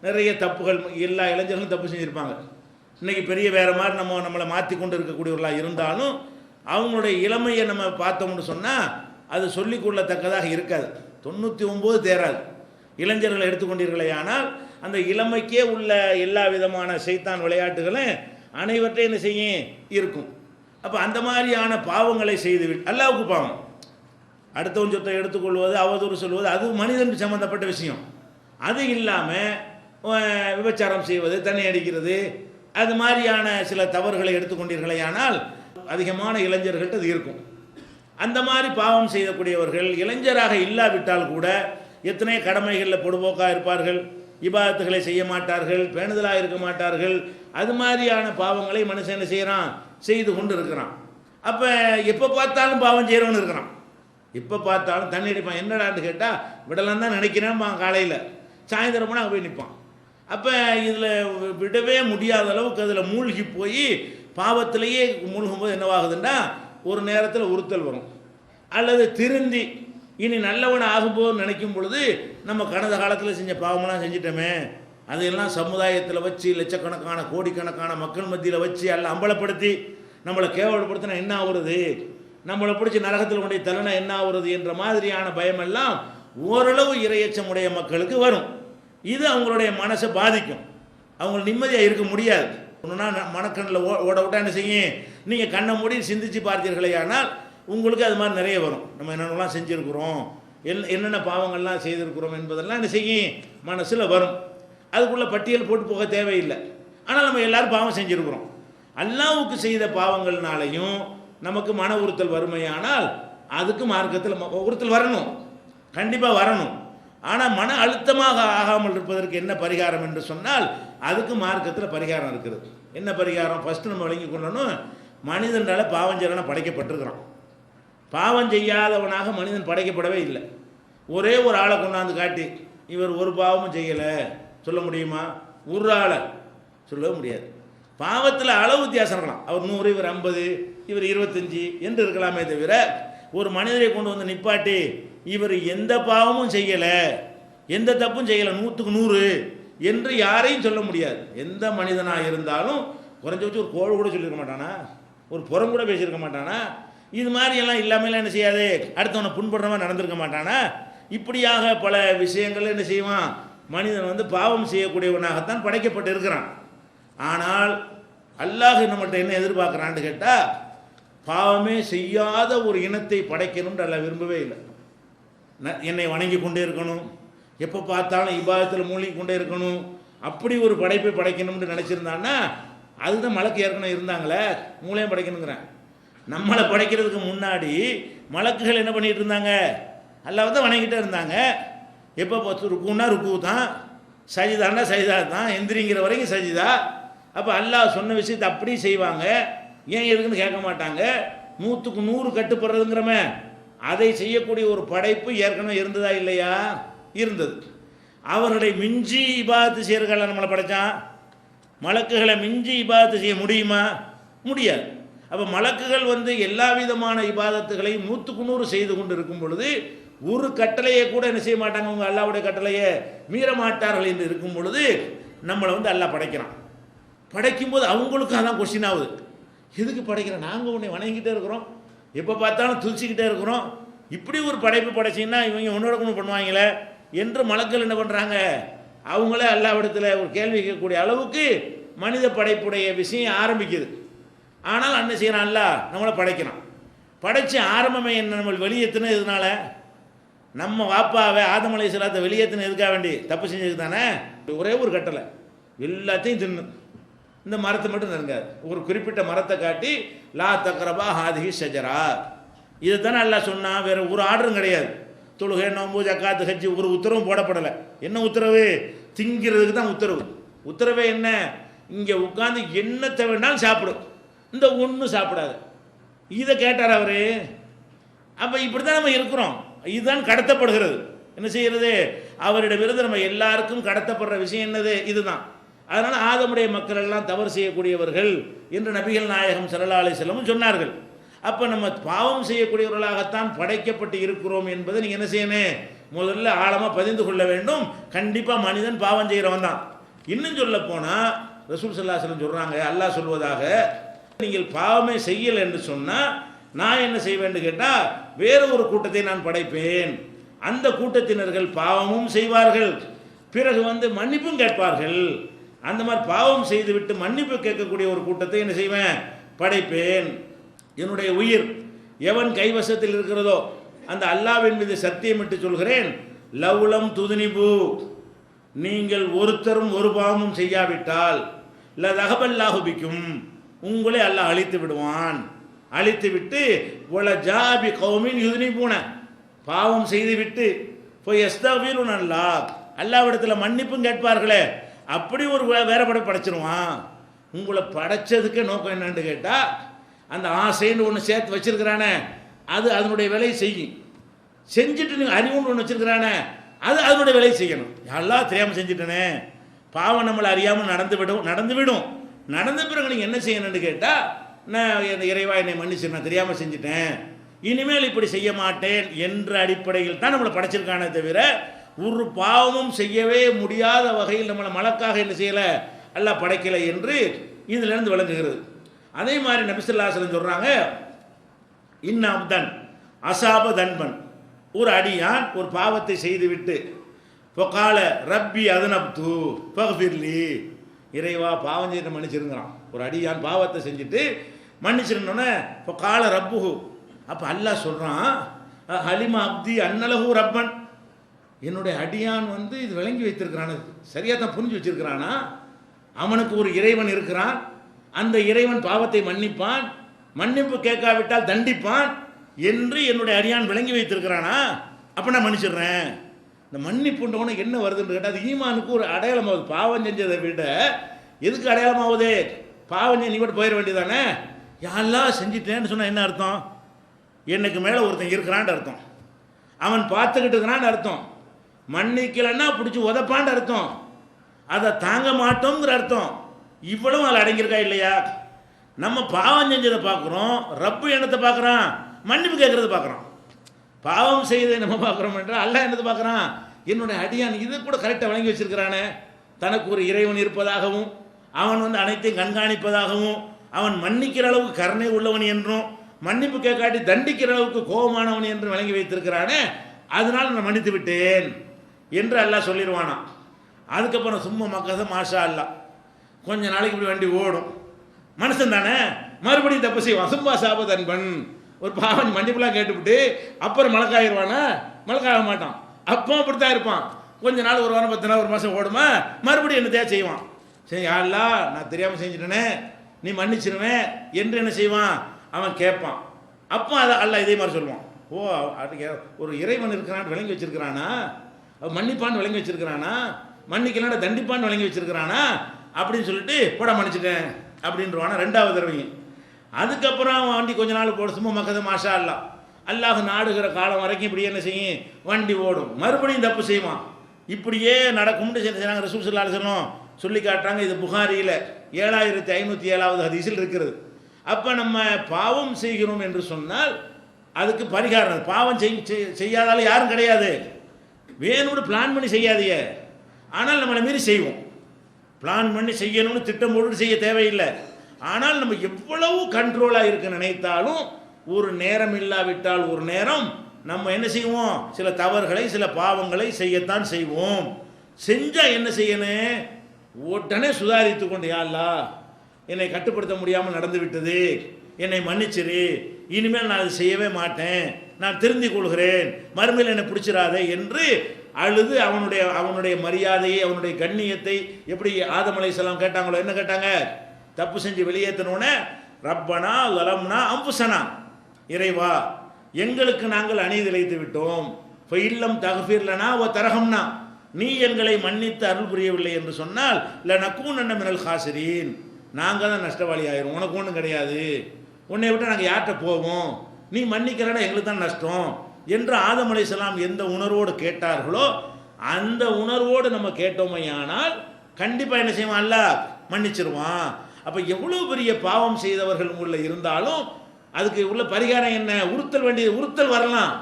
நிறைய தப்புகள், எல்லா இளைஞர்களும் தப்பு செஞ்சுருப்பாங்க. இன்றைக்கி பெரிய வேறு மாதிரி நம்மளை மாற்றி கொண்டு இருக்கக்கூடியவர்களாக இருந்தாலும் அவங்களுடைய இளமையை நம்ம பார்த்தோம்னு சொன்னால் அது சொல்லிக்கொள்ளத்தக்கதாக இருக்காது. 99 தேராது. இளைஞர்களை எடுத்துக்கொண்டீர்களே ஆனால் அந்த இளமைக்கே உள்ள எல்லா விதமான சைத்தான் விளையாட்டுகளும் அனைவற்றையும் என்ன செய்யும் இருக்கும். அப்போ அந்த மாதிரியான பாவங்களை செய்துவிட்டு அல்லாஹ்வுக்கு பாவம், அடுத்தவன் சொத்தை எடுத்துக்கொள்வது, அவதூறு சொல்வது, அது மனிதனுக்கு சம்மந்தப்பட்ட விஷயம். அது இல்லாமல் விபச்சாரம் செய்வது, தண்ணி அடிக்கிறது, அது மாதிரியான சில தவறுகளை எடுத்துக்கொண்டீர்களே ஆனால் அதிகமான இளைஞர்கள்ட்ட அது இருக்கும். அந்த மாதிரி பாவம் செய்யக்கூடியவர்கள் இளைஞராக இல்லாவிட்டால் கூட எத்தனை கடமைகளில் பொடுபோக்காக இருப்பார்கள், இபாதத்துகளை செய்ய மாட்டார்கள், பேணுதலாக இருக்க மாட்டார்கள். அது மாதிரியான பாவங்களை மனுஷன் என்ன செய்கிறான், செய்து கொண்டு இருக்கிறான். அப்போ எப்போ பார்த்தாலும் பாவம் செய்கிறவனு இருக்கிறான். எப்போ பார்த்தாலும் தண்ணி அடிப்பான். என்னடான்னு கேட்டால் விடலாம் தான் நினைக்கிறேன் காலையில், சாயந்தரம் போனால் அங்கே போய் நிற்பான். அப்போ இதில் விடவே முடியாத அளவுக்கு அதில் மூழ்கி போய் பாவத்திலேயே மூழ்கும்போது என்னவாகுதுன்னா ஒரு நேரத்தில் உறுத்தல் வரும். அல்லது திருந்தி இனி நல்லவன் ஆகும்போது நினைக்கும் பொழுது நம்ம கடந்த காலத்தில் செஞ்ச பாவமெல்லாம் செஞ்சிட்டோமே, அதையெல்லாம் சமுதாயத்தில் வச்சு லட்சக்கணக்கான கோடிக்கணக்கான மக்கள் மத்தியில் வச்சு எல்லாம் அம்பலப்படுத்தி நம்மளை கேவலப்படுத்தினா என்ன ஆகுறது, நம்மளை பிடிச்சி நரகத்தில் கொண்டு தள்ளனா என்ன ஆகுறது என்ற மாதிரியான பயமெல்லாம் ஓரளவு இரையச்சமுடைய மக்களுக்கு வரும். இது அவங்களுடைய மனசை பாதிக்கும். அவங்க நிம்மதியாக இருக்க முடியாது. ஒன்றுனா மனக்கண்ணில் ஓட விட்டா என்ன செய்யும், நீங்கள் கண்ணை மூடி சிந்திச்சு பார்த்தீர்களே ஆனால் உங்களுக்கு அது மாதிரி நிறைய வரும். நம்ம என்னென்னலாம் செஞ்சுருக்கிறோம், என்னென்ன பாவங்கள்லாம் செய்திருக்கிறோம் என்பதெல்லாம் என்ன செய்யும் மனசில் வரும். அதுக்குள்ளே பட்டியல் போட்டு போக தேவையில்லை. ஆனால் நம்ம எல்லோரும் பாவம் செஞ்சுருக்கிறோம். அல்லாஹ்வுக்கு செய்த பாவங்கள்னாலையும் நமக்கு மன உறுத்தல் வறுமையானால் அதுக்கு மார்க்கத்தில் உறுத்தல் வரணும், கண்டிப்பாக வரணும். ஆனால் மன அழுத்தமாக ஆகாமல் இருப்பதற்கு என்ன பரிகாரம் என்று சொன்னால் அதுக்கு மார்க்கத்தில் பரிகாரம் இருக்குது. என்ன பரிகாரம்? ஃபஸ்ட்டு நம்ம விளங்கி கொள்ளணும், மனிதனால பாவம் செய்யறவன படைக்கப்பட்டிருக்கிறான். பாவம் செய்யாதவனாக மனிதன் படைக்கப்படவே இல்லை. ஒரே ஒரு ஆளை கொண்டாந்து காட்டி இவர் ஒரு பாவமும் செய்யலை சொல்ல முடியுமா? ஒரு ஆளை சொல்லவே முடியாது. பாவத்தில் அளவு வித்தியாசம் இருக்கலாம். அவர் 100, இவர் 50, இவர் 25 என்று இருக்கலாமே தவிர ஒரு மனிதரை கொண்டு வந்து நிப்பாட்டி இவர் எந்த பாவமும் செய்யலை, எந்த தப்பும் செய்யலை, 100க்கு 100 என்று யாரையும் சொல்ல முடியாது. எந்த மனிதனாக இருந்தாலும் குறைஞ்ச வச்சு ஒரு கோழை கூட சொல்லியிருக்க மாட்டானா, ஒரு புறம் கூட பேசியிருக்க மாட்டானா, இது மாதிரியெல்லாம் இல்லாமல் என்ன செய்யாது, அடுத்தவனை புண்படுறவன் நடந்திருக்க மாட்டானா. இப்படியாக பல விஷயங்கள் என்ன செய்வான், மனிதன் வந்து பாவம் செய்யக்கூடியவனாகத்தான் படைக்கப்பட்டு இருக்கிறான். ஆனால் அல்லாஹ் நம்மகிட்ட என்ன எதிர்பார்க்குறான்னு கேட்டால் பாவமே செய்யாத ஒரு இனத்தை படைக்கணும்னு அல்லாஹ் விரும்பவே இல்லை. என்னை வணங்கி கொண்டே இருக்கணும், எப்போ பார்த்தாலும் இபாதத்தில் மூழ்கி கொண்டே இருக்கணும், அப்படி ஒரு படைப்பை படைக்கணும்னு நினச்சிருந்தான்னா அதுதான் மலக்கு ஏற்கனவே இருந்தாங்களே, மூளையும் படைக்கணுங்கிறேன். நம்மளை படைக்கிறதுக்கு முன்னாடி மலக்குகள் என்ன பண்ணிகிட்டு இருந்தாங்க, அல்லாஹ் தான் வணங்கிட்டே இருந்தாங்க. எப்போ பார்த்து ருக்குன்னா ருக்கு தான், சஜிதான்னா சஜிதா தான், எந்திரிங்கிற வரைக்கும் சஜிதா. அப்போ அல்லாஹ் சொன்ன விஷயத்தை அப்படி செய்வாங்க. ஏன் எதுக்குன்னு கேட்க மாட்டாங்க. 100க்கு 100 கட்டுப்படுறதுங்கிறமே அதை செய்யக்கூடிய ஒரு படைப்பு ஏற்கனவே இருந்ததா இல்லையா? இருந்தது. அவர்களை மிஞ்சி இபாதத்து செய்யறதுக்காக நம்மளை படைத்தான். மலக்குகளை மிஞ்சி இபாதத்து செய்ய முடியுமா? முடியாது. அப்போ மலக்குகள் வந்து எல்லா விதமான இபாதத்துகளையும் 100க்கு 100 செய்து கொண்டு இருக்கும் பொழுது ஒரு கட்டளையை கூட என்ன செய்ய மாட்டாங்க, அவங்க அல்லாஹ்வுடைய கட்டளையை மீற மாட்டார்கள் என்று இருக்கும் பொழுது நம்மளை வந்து அல்லாஹ் படைக்கிறான். படைக்கும்போது அவங்களுக்கும் அதான் கொஸ்டின் ஆகுது, எதுக்கு படைக்கிறோம், நாங்கள் உன்னை வணங்கிட்டே இருக்கிறோம், எப்போ பார்த்தாலும் துதிச்சிக்கிட்டே இருக்கிறோம், இப்படி ஒரு படைப்பு படைச்சிங்கன்னா இவங்க ஒன்றோட கொண்டு பண்ணுவாங்களே என்று மலக்கள் என்ன பண்ணுறாங்க, அவங்களே அல்லாஹ்விடத்தில் ஒரு கேள்வி கேட்கக்கூடிய அளவுக்கு மனித படைப்புடைய விஷயம் ஆரம்பிக்குது. ஆனால் என்ன செய்யறான், அல்லாஹ் நம்மளை படைக்கிறான். படைச்ச ஆரம்பமே என்ன, நம்ம வெளியேற்றின இதனால நம்ம வாப்பாவை ஆதம் அலைஹிஸ்ஸலாத்தை வெளியேற்றின எதுக்காக வேண்டி, தப்பு செஞ்சதுக்கு தானே. ஒரே ஒரு கட்டளை, எல்லாத்தையும் தின்னு, இந்த மரத்தை மட்டும் நெருங்காது. ஒரு குறிப்பிட்ட மரத்தை காட்டி லா தக்ரபா ஹாதிஹி ஷஜரா, இது தானே அல்லாஹ் சொன்னான். வேறு ஒரு ஆர்டரும் கிடையாது. தொழுகை, நோம்பு, ஜக்காத்து, ஹஜ்ஜி ஒரு உத்தரவும் போடப்படலை. என்ன உத்தரவு? திங்கிறதுக்கு தான் உத்தரவு. உத்தரவே என்ன, இங்கே உட்காந்து என்னத்தை வேணாலும் சாப்பிடு, இந்த ஒன்றும் சாப்பிடாது. இதை கேட்டார் அவர். அப்போ இப்படி தான் நம்ம இருக்கிறோம். இதுதான் கடத்தப்படுகிறது. என்ன செய்கிறது, அவரிடமிருந்து நம்ம எல்லாருக்கும் கடத்தப்படுற விஷயம் என்னது, இதுதான். அதனால் ஆதமுடைய மக்கள் எல்லாம் தவறு செய்யக்கூடியவர்கள் என்று நபிகள் நாயகம் ஸல்லல்லாஹு அலைஹி வஸல்லம் சொன்னார்கள். அப்போ நம்ம பாவம் செய்யக்கூடியவர்களாகத்தான் படைக்கப்பட்டு இருக்கிறோம் என்பதை நீங்கள் என்ன செய்யணும், முதல்ல ஆழமாக பதிந்து கொள்ள வேண்டும். கண்டிப்பாக மனிதன் பாவம் செய்கிறவன் தான். இன்னும் சொல்ல போனால் ரசூல் ஸல்லல்லாஹு அலைஹி வஸல்லம் சொல்கிறாங்க, அல்லாஹ் சொல்வதாக, நீங்கள் பாவமே செய்யலை என்று சொன்னால் நான் என்ன செய்வேன்னு கேட்டால் வேறு ஒரு கூட்டத்தை நான் படைப்பேன். அந்த கூட்டத்தினர்கள் பாவமும் செய்வார்கள், பிறகு மன்னிப்பும் கேட்பார்கள். அந்த மாதிரி பாவம் செய்துவிட்டு மன்னிப்பு கேட்கக்கூடிய ஒரு கூட்டத்தை என்ன செய்வேன், படைப்பேன். என்னுடைய உயிர் எவன் கைவசத்தில் இருக்கிறதோ அந்த அல்லாஹ்வின் மீது சத்தியமிட்டு சொல்கிறேன், லவ்லம் துதுனிபு, நீங்கள் ஒருத்தரும் ஒரு பாவமும் செய்யாவிட்டால் லதஹபல்லாஹு பிக்கும், உங்களை அல்லாஹ் அழித்து விடுவான். அழித்து விட்டு ஒல ஜாபி கௌமின் யுதுனிபூன, பாவம் செய்துவிட்டு போய் எஸ்தஃபிருன் அல்லாஹ், அல்லாஹ்விடத்தில் மன்னிப்பும் கேட்பார்களே, அப்படி ஒரு வேறப்பட படைச்சிருவான். உங்களை படைச்சதுக்கு நோக்கம் என்னன்னு கேட்டால் அந்த ஆசைன்னு ஒன்று சேர்த்து வச்சிருக்கிறானே அது அதனுடைய வேலையை செய்யும். செஞ்சுட்டு நீங்கள் அறிவுன்னு ஒன்று வச்சிருக்கிறானே அது அதனுடைய வேலையை செய்யணும். எல்லாம் தெரியாமல் செஞ்சுட்டனே, பாவம் நம்மளை அறியாமல் நடந்து விடும். நடந்த பிறகு நீங்கள் என்ன செய்யணும்னு கேட்டால், நான் இறைவா என்னை மன்னிச்சு, நான் தெரியாமல் செஞ்சுட்டேன், இனிமேல் இப்படி செய்ய மாட்டேன் என்ற அடிப்படையில் தான் நம்மளை படைச்சிருக்கானே தவிர ஒரு பாவமும் செய்யவே முடியாத வகையில் நம்மளை மலக்காக என்ன செய்யலை, அல்லாஹ் படைக்கலை என்று இதிலிருந்து விளங்குகிறது. அதே மாதிரி நபி ஸல்லல்லாஹு அலைஹி வஸல்லம் சொல்கிறாங்க, இன்னப்தன் அசாப தன்பன், ஒரு அடியான் ஒரு பாவத்தை செய்துவிட்டு பொகால ரப்பி அதனப்து ஃபக்ஃபிர்லி, இறைவா பாவம் செய்து மன்னிச்சிருங்கிறான். ஒரு அடியான் பாவத்தை செஞ்சுட்டு மன்னிச்சிருந்தோன்னே பொகால ரப்புஹு, அப்போ அல்லாஹ் சொல்கிறான், ஹலிமா அப்தி அன்னலஹு ரப்பன், என்னுடைய அடியான் இது விளங்கி வைத்திருக்கிறான், சரியாக தான் புரிஞ்சு வச்சிருக்கிறானா, அவனுக்கு ஒரு இறைவன் இருக்கிறான், அந்த இறைவன் பாவத்தை மன்னிப்பான், மன்னிப்பு கேட்காவிட்டால் தண்டிப்பான் என்று என்னுடைய அடியான் விளங்கி வைத்திருக்கிறானா, அப்போ நான் மன்னிச்சிடுறேன். இந்த மன்னிப்புன்றவன என்ன வருதுன்னு கேட்டால் அது ஈமானுக்கு ஒரு அடையாளமாகுது. பாவம் செஞ்சதை விட எதுக்கு அடையாளமாகுது, பாவம் நீ விட்டு போயிட வேண்டியதானே. யாரெல்லாம் செஞ்சிட்டேன்னு சொன்னால் என்ன அர்த்தம், எனக்கு மேலே ஒருத்தன் இருக்கிறான்னு அர்த்தம், அவன் பார்த்துக்கிட்டு இருக்கிறான்னு அர்த்தம், மன்னிக்கலைன்னா பிடிச்சி உதப்பான்னு அர்த்தம், அதை தாங்க மாட்டோங்கிற அர்த்தம். இவ்வளவு அதில் அடங்கியிருக்கா இல்லையா? நம்ம பாவம் செஞ்சதை பார்க்குறோம், ரப்பு என்னத்தை பார்க்குறான், மன்னிப்பு கேட்குறத பார்க்குறோம். பாவம் செய்ததை நம்ம பார்க்குறோம் என்றால் அல்லாஹ் என்னத்தை பார்க்குறான், என்னுடைய அடியான் இதை கூட கரெக்டாக வழங்கி வச்சிருக்கிறானே, தனக்கு ஒரு இறைவன் இருப்பதாகவும் அவன் அனைத்தையும் கண்காணிப்பதாகவும் அவன் மன்னிக்கிற அளவுக்கு கருணை உள்ளவன் என்றும் மன்னிப்பு கேட்காட்டி தண்டிக்கிற அளவுக்கு கோபமானவன் என்று வழங்கி வைத்திருக்கிறானே, அதனால் நான் மன்னித்து விட்டேன் என்று அல்லாஹ் சொல்லிடுவானா. அதுக்கப்புறம் சும்மா மக்கள் மாஷா அல்லாஹ் கொஞ்ச நாளைக்கு இப்படி வண்டி ஓடும், மனுஷன் தானே மறுபடியும் தப்பு செய்வான். சும்மா சாபத் அன்பன், ஒரு பாவம் மன்னிப்புலாம் கேட்டுவிட்டு அப்புறம் மலக்காயிருவானா, மலக்காக மாட்டான், அப்போ அப்படித்தான் இருப்பான். கொஞ்ச நாள், ஒரு வாரம், 10 நாள், ஒரு மாதம் ஓடுமா, மறுபடியும் என்னத்தையா செய்வான். சரி யாரெல்லாம் நான் தெரியாமல் செஞ்சுட்டேனே, நீ மன்னிச்சிருவேன் என்று என்ன செய்வான், அவன் கேட்பான். அப்போ அதை அல்லாஹ் இதே மாதிரி சொல்லுவான், ஓ அதுக்கு ஒரு இறைவன் இருக்கிறான்னு விளங்கி வச்சிருக்கிறானா, மன்னிப்பான்னு விளங்கி வச்சிருக்கிறானா, மன்னிக்கலான தண்டிப்பான்னு விளங்கி வச்சிருக்கிறானா அப்படின்னு சொல்லிட்டு போட மன்னிச்சிட்டேன் அப்படின்றவானா ரெண்டாவது தடவைங்க. அதுக்கப்புறம் அவன் வண்டி கொஞ்ச நாள் போட சும்மா மக்கள் மாஷா அல்லாஹ், அல்லாஹ் நாடுகிற காலம் வரைக்கும் இப்படி என்ன செய்யும், வண்டி ஓடும், மறுபடியும் தப்பு செய்வான். இப்படியே நடக்கும்னு செய்கிறாங்க. ரசூல் ஸல்லல்லாஹு அலைஹி வஸல்லம் சொல்லி காட்டுறாங்க. இது புகாரியில் 7507வது ஹதீஸில் இருக்கிறது. அப்போ நம்ம பாவம் செய்கிறோம் என்று சொன்னால் அதுக்கு பரிகாரம், பாவம் செய்யாதாலும் யாரும் கிடையாது, வேணும்னு பிளான் பண்ணி செய்யாதீங்க, ஆனால் நம்மளை மீறி செய்வோம். பிளான் பண்ணி செய்யணும்னு திட்டம் போட்டு செய்ய தேவையில்லை. ஆனால் நம்ம எவ்வளவு கண்ட்ரோலாக இருக்க நினைத்தாலும் ஒரு நேரம் இல்லாவிட்டால் ஒரு நேரம் நம்ம என்ன செய்வோம், சில தவறுகளை சில பாவங்களை செய்யத்தான் செய்வோம். செஞ்சால் என்ன செய்யணும், உடனே சுதாரித்து கொண்டு, யா அல்லாஹ் என்னை கட்டுப்படுத்த முடியாமல் நடந்து விட்டது, என்னை மன்னிச்சிரு, இனிமேல் நான் அதை செய்யவே மாட்டேன், நான் திருந்திக் கொள்கிறேன், மறுமையில் என்னை பிடிச்சிடாதே என்று அழுது அவனுடைய மரியாதையை அவனுடைய கண்ணியத்தை எப்படி ஆதம் அலைஹிஸ்ஸலாம் கேட்டாங்களோ, என்ன கேட்டாங்க, தப்பு செஞ்சு வெளியேற்றினோன்னே ரப்பனா லலம்னா அம்புசனா, இறைவா எங்களுக்கு நாங்கள் அநீதி இழைத்து விட்டோம், இல்லம் தகஃபிர்லனா ஓ தரகம்னா, நீ எங்களை மன்னித்து அருள் புரியவில்லை என்று சொன்னால் லனகூனன்ன மினல் காசிரீன், நாங்கள் தான் நஷ்டவாளி ஆயிரும், உனக்கு ஒன்றும் கிடையாது, உன்னை விட்டு நாங்கள் யார்கிட்ட போவோம், நீ மன்னிக்கிறனா எங்களுக்கு தான் நஷ்டம் என்று ஆதம் அலைஹிஸ்ஸலாம் எந்த உணர்வோடு கேட்டார்களோ அந்த உணர்வோடு நம்ம கேட்டோமையானால் கண்டிப்பாக என்ன செய்வான், அல்லாஹ் மன்னிச்சிருவான். அப்போ எவ்வளோ பெரிய பாவம் செய்தவர்கள் உங்களில் இருந்தாலும் அதுக்கு உள்ள பரிகாரம் என்ன? உறுத்தல் வேண்டியது, உறுத்தல் வரலாம்.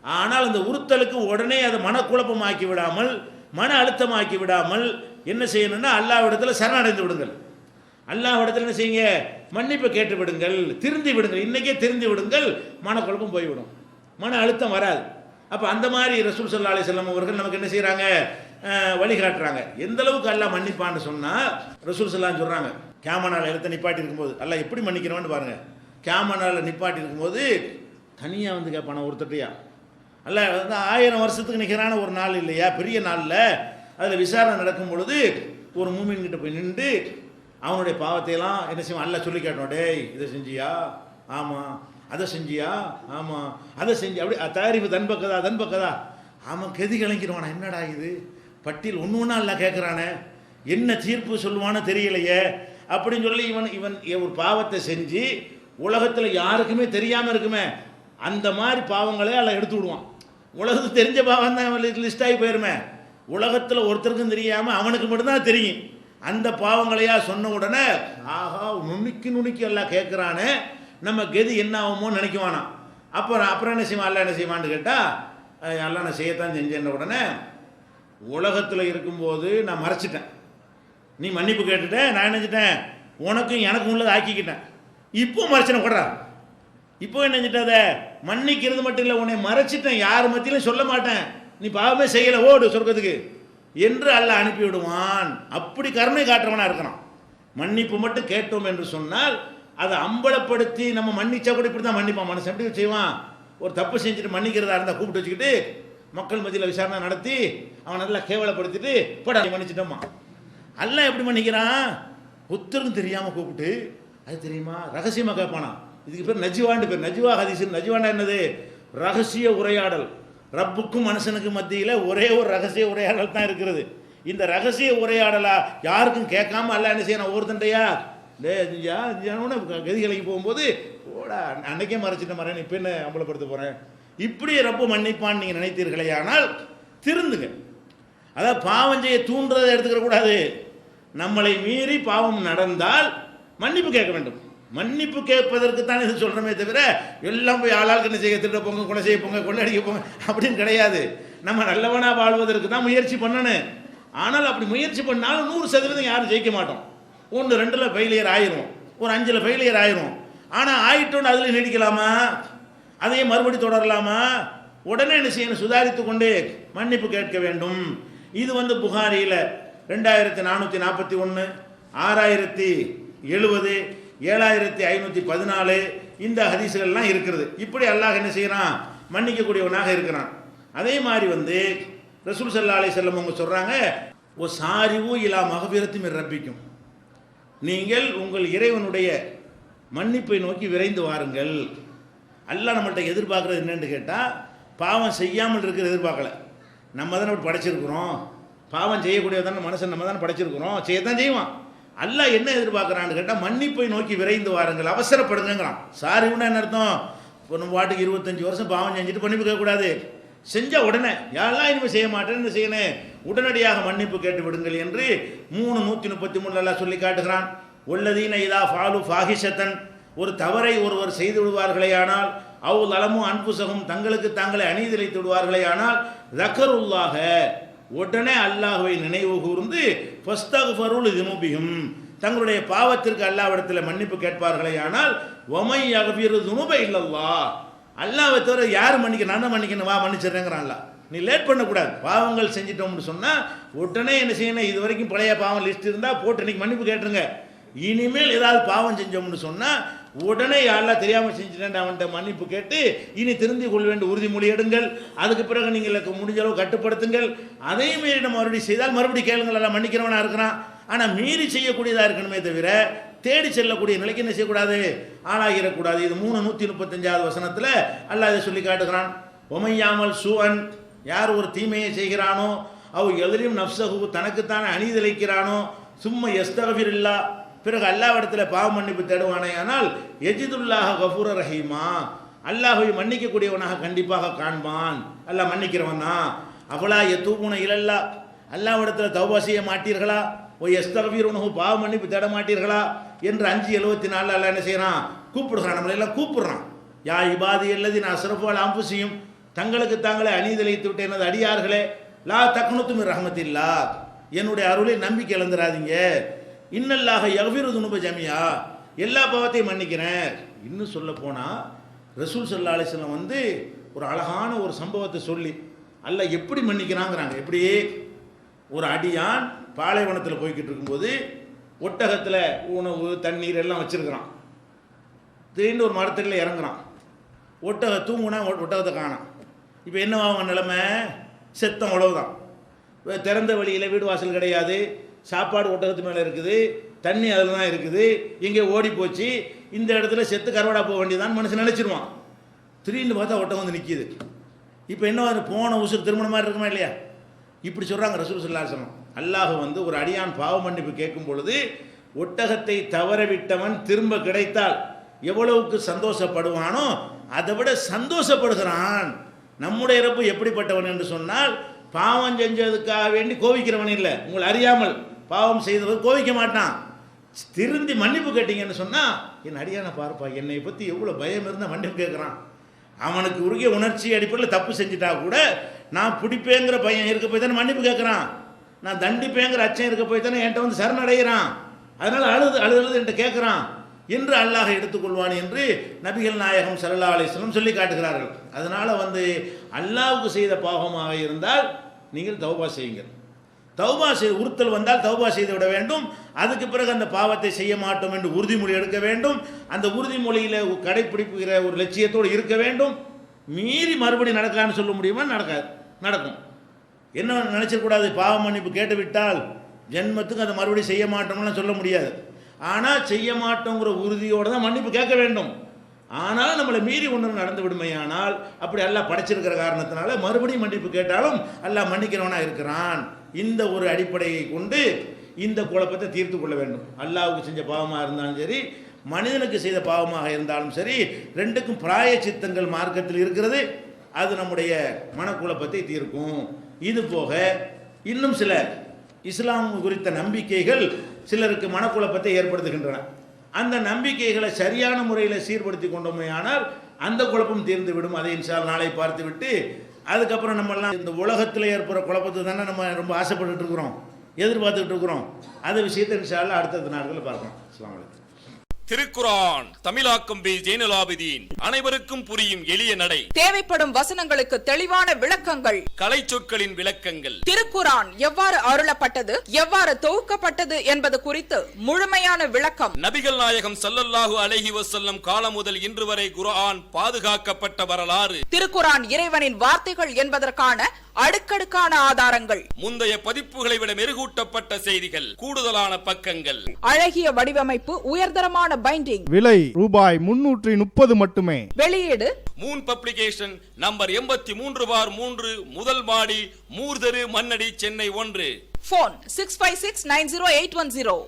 ஆனால் அந்த உறுத்தலுக்கு உடனே அதை மனக்குழப்பமாக்கி விடாமல், மன அழுத்தமாக்கி விடாமல் என்ன செய்யணும்னா அல்லாஹ்விடத்தில் சரணடைந்து விடுங்கள். அல்லாஹ்விடத்தில் என்ன செய்யுங்க? மன்னிப்பு கேட்டு விடுங்கள், திருந்தி விடுங்கள். இன்றைக்கே திருந்தி விடுங்கள், மனக்குழப்பம் போய்விடும், மன அழுத்தம் வராது. அப்போ அந்த மாதிரி ரசூல் ஸல்லல்லாஹு அலைஹி வஸல்லம் அவர்கள் நமக்கு என்ன செய்கிறாங்க? வழிகாட்டுறாங்க. எந்த அளவுக்கு அல்லாஹ் மன்னிப்பான்னு சொன்னால் ரசூல் ஸல்லல்லாஹு சொல்கிறாங்க, கியாமனால் இடத்தை நிப்பாட்டி இருக்கும்போது அல்லாஹ் எப்படி மன்னிக்கிறோன்னு பாருங்கள். கியாமனால் நிப்பாட்டி இருக்கும்போது தனியாக வந்து கேட்பான ஒருத்தட்டையா, அல்ல வந்து 1000 வருஷத்துக்கு நிற்கிறான ஒரு நாள் இல்லையா, பெரிய நாளில் அதில் விசாரணை நடக்கும் பொழுது ஒரு மூமின்கிட்ட போய் நின்று அவனுடைய பாவத்தையெல்லாம் என்ன செய்வான்? அல்ல சொல்லி கேட்டோம், டேய் இதை செஞ்சியா? ஆமாம். அதை செஞ்சியா? ஆமாம். அதை செஞ்சு அப்படி தயாரிப்பு தன்பக்கதா ஆமாம். கெதி கலங்கிடுவானா, என்னடா இது பட்டியல் ஒன்று ஒன்றா இல்லை கேட்குறானே, என்ன தீர்ப்பு சொல்லுவானோ தெரியலையே அப்படின்னு சொல்லி இவன் ஒரு பாவத்தை செஞ்சு உலகத்தில் யாருக்குமே தெரியாமல் இருக்குமே அந்த மாதிரி பாவங்களே எல்லாம் எடுத்து விடுவான். உலகத்துக்கு தெரிஞ்ச பாவம் தான் லிஸ்ட் ஆகி போயிருமே, உலகத்தில் ஒருத்தருக்கும் தெரியாமல் அவனுக்கு மட்டும்தான் தெரியும். அந்த பாவங்களையா சொன்ன உடனே ஆஹா நுணுக்கி எல்லாம் கேட்குறானே, நம்ம கெதி என்ன ஆகுமோ நினைக்குவானா. அப்புறம் என்ன செய்வான்? அல்ல என்ன செய்வான்னு கேட்டால், எல்லாம் நான் செய்யத்தான் செஞ்சேன்ன உடனே, உலகத்தில் இருக்கும்போது நான் மறைச்சிட்டேன், நீ மன்னிப்பு கேட்டுட்டேன், நான் நினைச்சிட்டேன் உனக்கும் எனக்கும் உள்ளதை ஆக்கிக்கிட்டேன், இப்போ மறைச்சின கொடுறா, இப்போ என்ன செஞ்சிட்டத மன்னிக்கிறது மட்டும் இல்லை, உன்னை மறைச்சிட்டேன், யார் மத்தியிலும் சொல்ல மாட்டேன், நீ பாவமே செய்யலை, ஓடு சொர்க்கத்துக்கு என்று அல்லாஹ் அனுப்பிவிடுவான். அப்படி கருணை காட்டுறவனா இருக்கிறான். மன்னிப்பு மட்டும் கேட்டோம் என்று சொன்னால் அதை அம்பலப்படுத்தி நம்ம மன்னிச்சா கூட இப்படி தான் மன்னிப்பான். மனசு எப்படி செய்வான்? ஒரு தப்பு செஞ்சுட்டு மன்னிக்கிறதா இருந்தால் கூப்பிட்டு வச்சுக்கிட்டு மக்கள் மத்தியில் விசாரணை நடத்தி அவன் நல்லா கேவலப்படுத்திட்டு போடா மன்னிச்சிட்டோமா. அல்லாஹ் எப்படி மன்னிக்கிறான்? ஒருத்தருக்கும் தெரியாமல் கூப்பிட்டு, அது தெரியுமா ரகசியமாக கேட்பானா. இதுக்கு பேர் நஜ்வான்னு பேர். நஜ்வா ஹதீஸ். நஜ்வானா என்னது? ரகசிய உரையாடல். ரப்புக்கும் மனுஷனுக்கு மத்தியில் ஒரே ஒரு ரகசிய உரையாடல் தான் இருக்கிறது. இந்த ரகசிய உரையாடலா யாருக்கும் கேட்காம அல்லாஹ் என்ன செய்யணும்? ஒவ்வொருத்தண்டையா கதிகளைக்கு போகும்போது ஓடா அன்னைக்கே மறைச்சிட்ட மறேன், இப்போ என்ன அம்பலப்படுத்த போகிறேன், இப்படி ரப்பு மன்னிப்பான்னு நீங்கள் நினைத்தீர்களே, ஆனால் திருந்துங்க. அதாவது பாவம் செய்ய தூண்டுறதை எடுத்துக்கிற கூடாது. நம்மளை மீறி பாவம் நடந்தால் மன்னிப்பு கேட்க வேண்டும். மன்னிப்பு கேட்பதற்கு தான் இது சொல்கிறோமே தவிர எல்லாம் போய் ஆளாளுக்கு என்ன செய்ய, திருட போங்க, கொலை செய்ய போங்க, கொள்ளடிக்க போங்க அப்படின்னு கிடையாது. நம்ம நல்லவனாக வாழ்வதற்கு தான் முயற்சி பண்ணணும். ஆனால் அப்படி முயற்சி பண்ணாலும் 100% யாரும் ஜெயிக்க மாட்டோம். 1-2 ஃபெயிலியர் ஆயிரும், ஒரு 5 ஃபெயிலியர் ஆயிரும். ஆனால் ஆயிட்டோன்னு அதில் நீடிக்கலாமா? அதையே மறுபடி தொடரலாமா? உடனே என்ன செய்யணும்? சுதாரித்து கொண்டு மன்னிப்பு கேட்க வேண்டும். இது வந்து புகாரியில் 2441, 6070, 7514 இந்த ஹதீஸ்கள்லாம் இருக்கிறது. இப்படி அல்லாஹ் என்ன செய்யறான்? மன்னிக்கக்கூடியவனாக இருக்கிறான். அதே மாதிரி வந்து ரசூல் ஸல்லல்லாஹு அலைஹி வஸல்லம் அவங்க சொல்றாங்க, ஓ சாரிவு இலா மகஃபிரத்தி மிர் ரப்பிக்கும், நீங்கள் உங்கள் இறைவனுடைய மன்னிப்பை நோக்கி விரைந்து வாருங்கள். அல்லாஹ் நம்மள்ட்ட எதிர்பார்க்குறது என்னன்னு கேட்டால், பாவம் செய்யாமல் இருக்கிற எதிர்பார்க்கல. நம்ம தானே அப்படி படைச்சிருக்கிறோம், பாவம் செய்யக்கூடியதான மனுஷன் நம்ம தானே படைச்சிருக்கிறோம், செய்யத்தான் செய்வான். அல்லாஹ் என்ன எதிர்பார்க்குறான்னு கேட்டால், மன்னிப்பை நோக்கி விரைந்து வாருங்கள், அவசரப்படுங்கிறான். சாரிவுன்னா என்ன அர்த்தம்? இப்போ நம்ம வாட்டுக்கு 25 வருஷம் பாவம் செஞ்சுட்டு மன்னிப்பு கேட்கக்கூடாது. செஞ்சால் உடனே யாரெல்லாம் இனிமேல் செய்ய மாட்டேன்னு என்ன செய்யணும்? உடனடியாக மன்னிப்பு கேட்டு விடுங்கள் என்று 3:133 எல்லாம் சொல்லி காட்டுகிறான். உள்ளதீன இதா ஃபாலு ஃபாஹிஷத்தன், ஒரு தவறை ஒருவர் செய்து விடுவார்களே ஆனால், அவு லலமு அன்புசகும், தங்களுக்கு தாங்களே அநீதிழைத்து விடுவார்களே ஆனால், தக்கருல்லாக உடனே அல்லாஹ்வை நினைவு கூர்ந்து ஃபஸ்தக்ஃபருல் ذுனூபிஹிம், தங்களுடைய பாவத்திற்கு அல்லாஹ்விடத்தில் மன்னிப்பு கேட்பார்களே ஆனால், வமை யக்ஃபிரு ذுனூப இல்லல்லாஹ், அல்லாஹ்வை தவிர யார் மன்னிக்க? நான் தான் மன்னிக்கணும், வா மன்னிச்சிடுறேங்கிறான் அல்லாஹ். நீ லேட் பண்ணக்கூடாது. பாவங்கள் செஞ்சிட்டோம்னு சொன்னால் உடனே என்ன செய்யணும்? இது வரைக்கும் பழைய பாவம் லிஸ்ட் இருந்தால் போட்டு இன்னைக்கு மன்னிப்பு கேட்டுருங்க. இனிமேல் ஏதாவது பாவம் செஞ்சோம்னு சொன்னால் உடனே யாரெல்லாம் தெரியாமல் செஞ்சுட்டேன் அவன்கிட்ட மன்னிப்பு கேட்டு இனி திருந்தி கொள்ள வேண்டும் உறுதிமொழி எடுங்கள். அதுக்கு பிறகு நீங்கள் முடிஞ்ச அளவு கட்டுப்படுத்துங்கள். அதே மீறி நம்ம மறுபடியும் செய்தால் மறுபடியும் கேளுங்கள், எல்லாம் மன்னிக்கிறவனாக இருக்கிறான். ஆனால் மீறி செய்யக்கூடியதாக இருக்கணுமே தவிர தேடி செல்லக்கூடிய நிலைக்கு என்ன செய்யக்கூடாது? ஆளாகிடக்கூடாது. இது 3:135 வசனத்தில் அல்லாஹ் இதை சொல்லி காட்டுகிறான். ஒமையாமல் சூஅன், யார் ஒரு தீமையை செய்கிறானோ, அவ் எதிரியும் நஃப்ஸஹு, தனக்குத்தானே அநீதிழைக்கிறானோ, சும்மா யஸ்தக்ஃபிருல்லா, பிறகு அல்லாஹ்விடத்தில் பாவ மன்னிப்பு தேடுவானே ஆனால், யஜிதுல்லாஹ கஃபூர ரஹீமா, அல்லாஹ்வை மன்னிக்கக்கூடியவனாக கண்டிப்பாக காண்பான். அல்லாஹ் மன்னிக்கிறவன் தான். அஃபலா யதூபூன இலல்லாஹ், அல்லாஹ்விடத்தில் தௌபா செய்ய மாட்டீர்களா? ஓ யஸ்தக்ஃபிருனஹு, பாவ மன்னிப்பு தேட மாட்டீர்களா என்று 5:74 அல்லாஹ் என்ன செய்யறான்? கூப்பிடுகிறான், நம்மளை எல்லாம் கூப்பிடுறான். யா இபாதி அல்லதீன அஸ்ரஃபு அலா அன்ஃபுஸிஹிம், தங்களுக்கு தாங்களே அநீதலைத்து விட்ட எனது அடியார்களே, லா தக்னுது மின் ரஹ்மத்தில்லாஹ், என்னுடைய அருளை நம்பிக்கை இழந்துடாதீங்க. இன்னல்லாஹ யக்ஃபிரு துனுப ஜமியா, எல்லா பாவத்தையும் மன்னிக்கிறேன். இன்னும் சொல்ல போனால் ரசூல் ஸல்லல்லாஹு அலைஹி வஸல்லம் வந்து ஒரு அழகான ஒரு சம்பவத்தை சொல்லி அல்லாஹ் எப்படி மன்னிக்கிறாங்கிறாங்க. எப்படி? ஒரு அடியான் பாலைவனத்தில் போய்கிட்டு இருக்கும்போது ஒட்டகத்தில் உணவு தண்ணீர் எல்லாம் வச்சுருக்கிறான். திடீர்னு ஒரு மரத்தில் இறங்குறான். தூங்குனா ஒட்டகத்தை காணாம். இப்போ என்னவாங்க நிலைமை? செத்தம் உழவுதான். திறந்த வழியில் வீடு வாசல் கிடையாது, சாப்பாடு ஒட்டகத்து மேலே இருக்குது, தண்ணி அதில் தான் இருக்குது, இங்கே ஓடி போச்சு, இந்த இடத்துல செத்து கருவாடா போக வேண்டியதான் மனுஷன் நினச்சிருவான். திடீர்னு பார்த்தா ஒட்டகம் வந்து நிற்கிது. இப்போ என்ன போன உசுறு திருமண மாதிரி இருக்குமா இல்லையா? இப்படி சொல்கிறாங்க ரசூல் ஸல்லல்லாஹு அலைஹி வஸல்லம். அல்லாஹ் வந்து ஒரு அடியான் பாவ மன்னிப்பு கேட்கும் பொழுது ஒட்டகத்தை தவறவிட்டவன் திரும்ப கிடைத்தால் எவ்வளவுக்கு சந்தோஷப்படுவானோ அதை விட சந்தோஷப்படுகிறான். நம்முடைய ரப்பு எப்படிப்பட்டவன் என்று சொன்னால், பாவம் செஞ்சதுக்காக வேண்டி கோவிக்கிறவன் இல்லை. உங்களை அறியாமல் பாவம் செய்தவர் கோவிக்க மாட்டான். திருந்தி மன்னிப்பு கேட்டீங்கன்னு சொன்னால், என் அடியான பார்ப்பா, என்னை பற்றி எவ்வளோ பயம் இருந்தால் மன்னிப்பு கேட்குறான். அவனுக்கு உருகிய உணர்ச்சி அடிப்படையில் தப்பு செஞ்சுட்டா கூட நான் பிடிப்பேங்கிற பையன் இருக்க போய் தானே மன்னிப்பு கேட்குறான். நான் தண்டிப்பேங்கிற அச்சம் இருக்க போய் தானே என்கிட்ட வந்து சரணடைகிறான். அதனால் அழுது என்கிட்ட கேட்குறான் என்று அல்லாஹ் எடுத்துக்கொள்வான் என்று நபிகள் நாயகம் ஸல்லல்லாஹு அலைஹி வஸல்லம் சொல்லி காட்டுகிறார்கள். அதனால் வந்து அல்லாஹ்வுக்கு செய்த பாவமாக இருந்தால் நீங்கள் தௌபா செய்யுங்கள். தௌபா உறுத்தல் வந்தால் தௌபா செய்து விட வேண்டும். அதுக்கு பிறகு அந்த பாவத்தை செய்ய மாட்டோம் என்று உறுதிமொழி எடுக்க வேண்டும். அந்த உறுதிமொழியில் கடைப்பிடிப்புகிற ஒரு லட்சியத்தோடு இருக்க வேண்டும். மீறி மறுபடி நடக்கலான்னு சொல்ல முடியுமா? நடக்கும். என்ன நினச்சிடக்கூடாது, பாவ மன்னிப்பு கேட்டுவிட்டால் ஜென்மத்துக்கு அதை மறுபடியும் செய்ய மாட்டோம்லாம் சொல்ல முடியாது. ஆனால் செய்ய மாட்டோங்கிற உறுதியோடு தான் மன்னிப்பு கேட்க வேண்டும். ஆனால் நம்மளை மீறி ஒன்று நடந்து விடுமையானால், அப்படி அல்லாஹ் படைச்சிருக்கிற காரணத்தினால மறுபடியும் மன்னிப்பு கேட்டாலும் அல்லாஹ் மன்னிக்கிறவனாக இருக்கிறான். இந்த ஒரு அடிப்படையை கொண்டு இந்த குழப்பத்தை தீர்த்து கொள்ள வேண்டும். அல்லாஹ்வுக்கு செஞ்ச பாவமாக இருந்தாலும் சரி, மனிதனுக்கு செய்த பாவமாக இருந்தாலும் சரி, ரெண்டுக்கும் பிராய சித்தங்கள் மார்க்கத்தில் இருக்கிறது. அது நம்முடைய மனக்குழப்பத்தை தீர்க்கும். இது போக இன்னும் சில இஸ்லாம் குறித்த நம்பிக்கைகள் சிலருக்கு மனக்குழப்பத்தை ஏற்படுத்துகின்றன. அந்த நம்பிக்கைகளை சரியான முறையில் சீர்படுத்தி கொண்டோமேயானால் அந்த குழப்பம் தீர்ந்து விடும். அதை இன்ஷா அல்லாஹ் நாளை பார்த்துவிட்டு அதுக்கப்புறம் நம்மெல்லாம் இந்த உலகத்தில் ஏற்படுற குழப்பத்தை தானே நம்ம ரொம்ப ஆசைப்பட்டுட்டு இருக்கிறோம், எதிர்பார்த்துக்கிட்டு இருக்கிறோம். அந்த விஷயத்தை இன்ஷா அல்லாஹ் அடுத்த நாட்களில் பார்க்கலாம். அஸ்ஸலாமு அலைக்கும். திருக்குரான் தமிழாக்கம் பி ஜெய்னுலாபிதீன். அனைவருக்கும் புரியும் எளிய நடை. தேவைப்படும் வசனங்களுக்கு தெளிவான விளக்கங்கள். கலை சொற்களின் விளக்கங்கள். திருக்குரான் எவ்வாறு அருளப்பட்டது, எவ்வாறு தொகுக்கப்பட்டது என்பது குறித்து முழுமையான விளக்கம். நபிகள் நாயகம் ஸல்லல்லாஹு அலைஹி வஸல்லம் காலம் முதல் இன்று வரை குர்ஆன் பாதுகாக்கப்பட்ட வரலாறு. திருக்குரான் இறைவனின் வார்த்தைகள் என்பதற்கான அடுக்கடுக்கான ஆதாரங்கள். முந்தைய பதிப்புகளை விட மெருகூட்டப்பட்ட செய்திகள், கூடுதலான பக்கங்கள், அழகிய வடிவமைப்பு, உயர்தரமான பைண்டிங். விலை ரூபாய் 330 மட்டுமே. வெளியீடு மூன் பப்ளிகேஷன், நம்பர் 83/3, முதல் மாடி, மூர்தரு, மண்ணடி, சென்னை 1. போன் 65690810.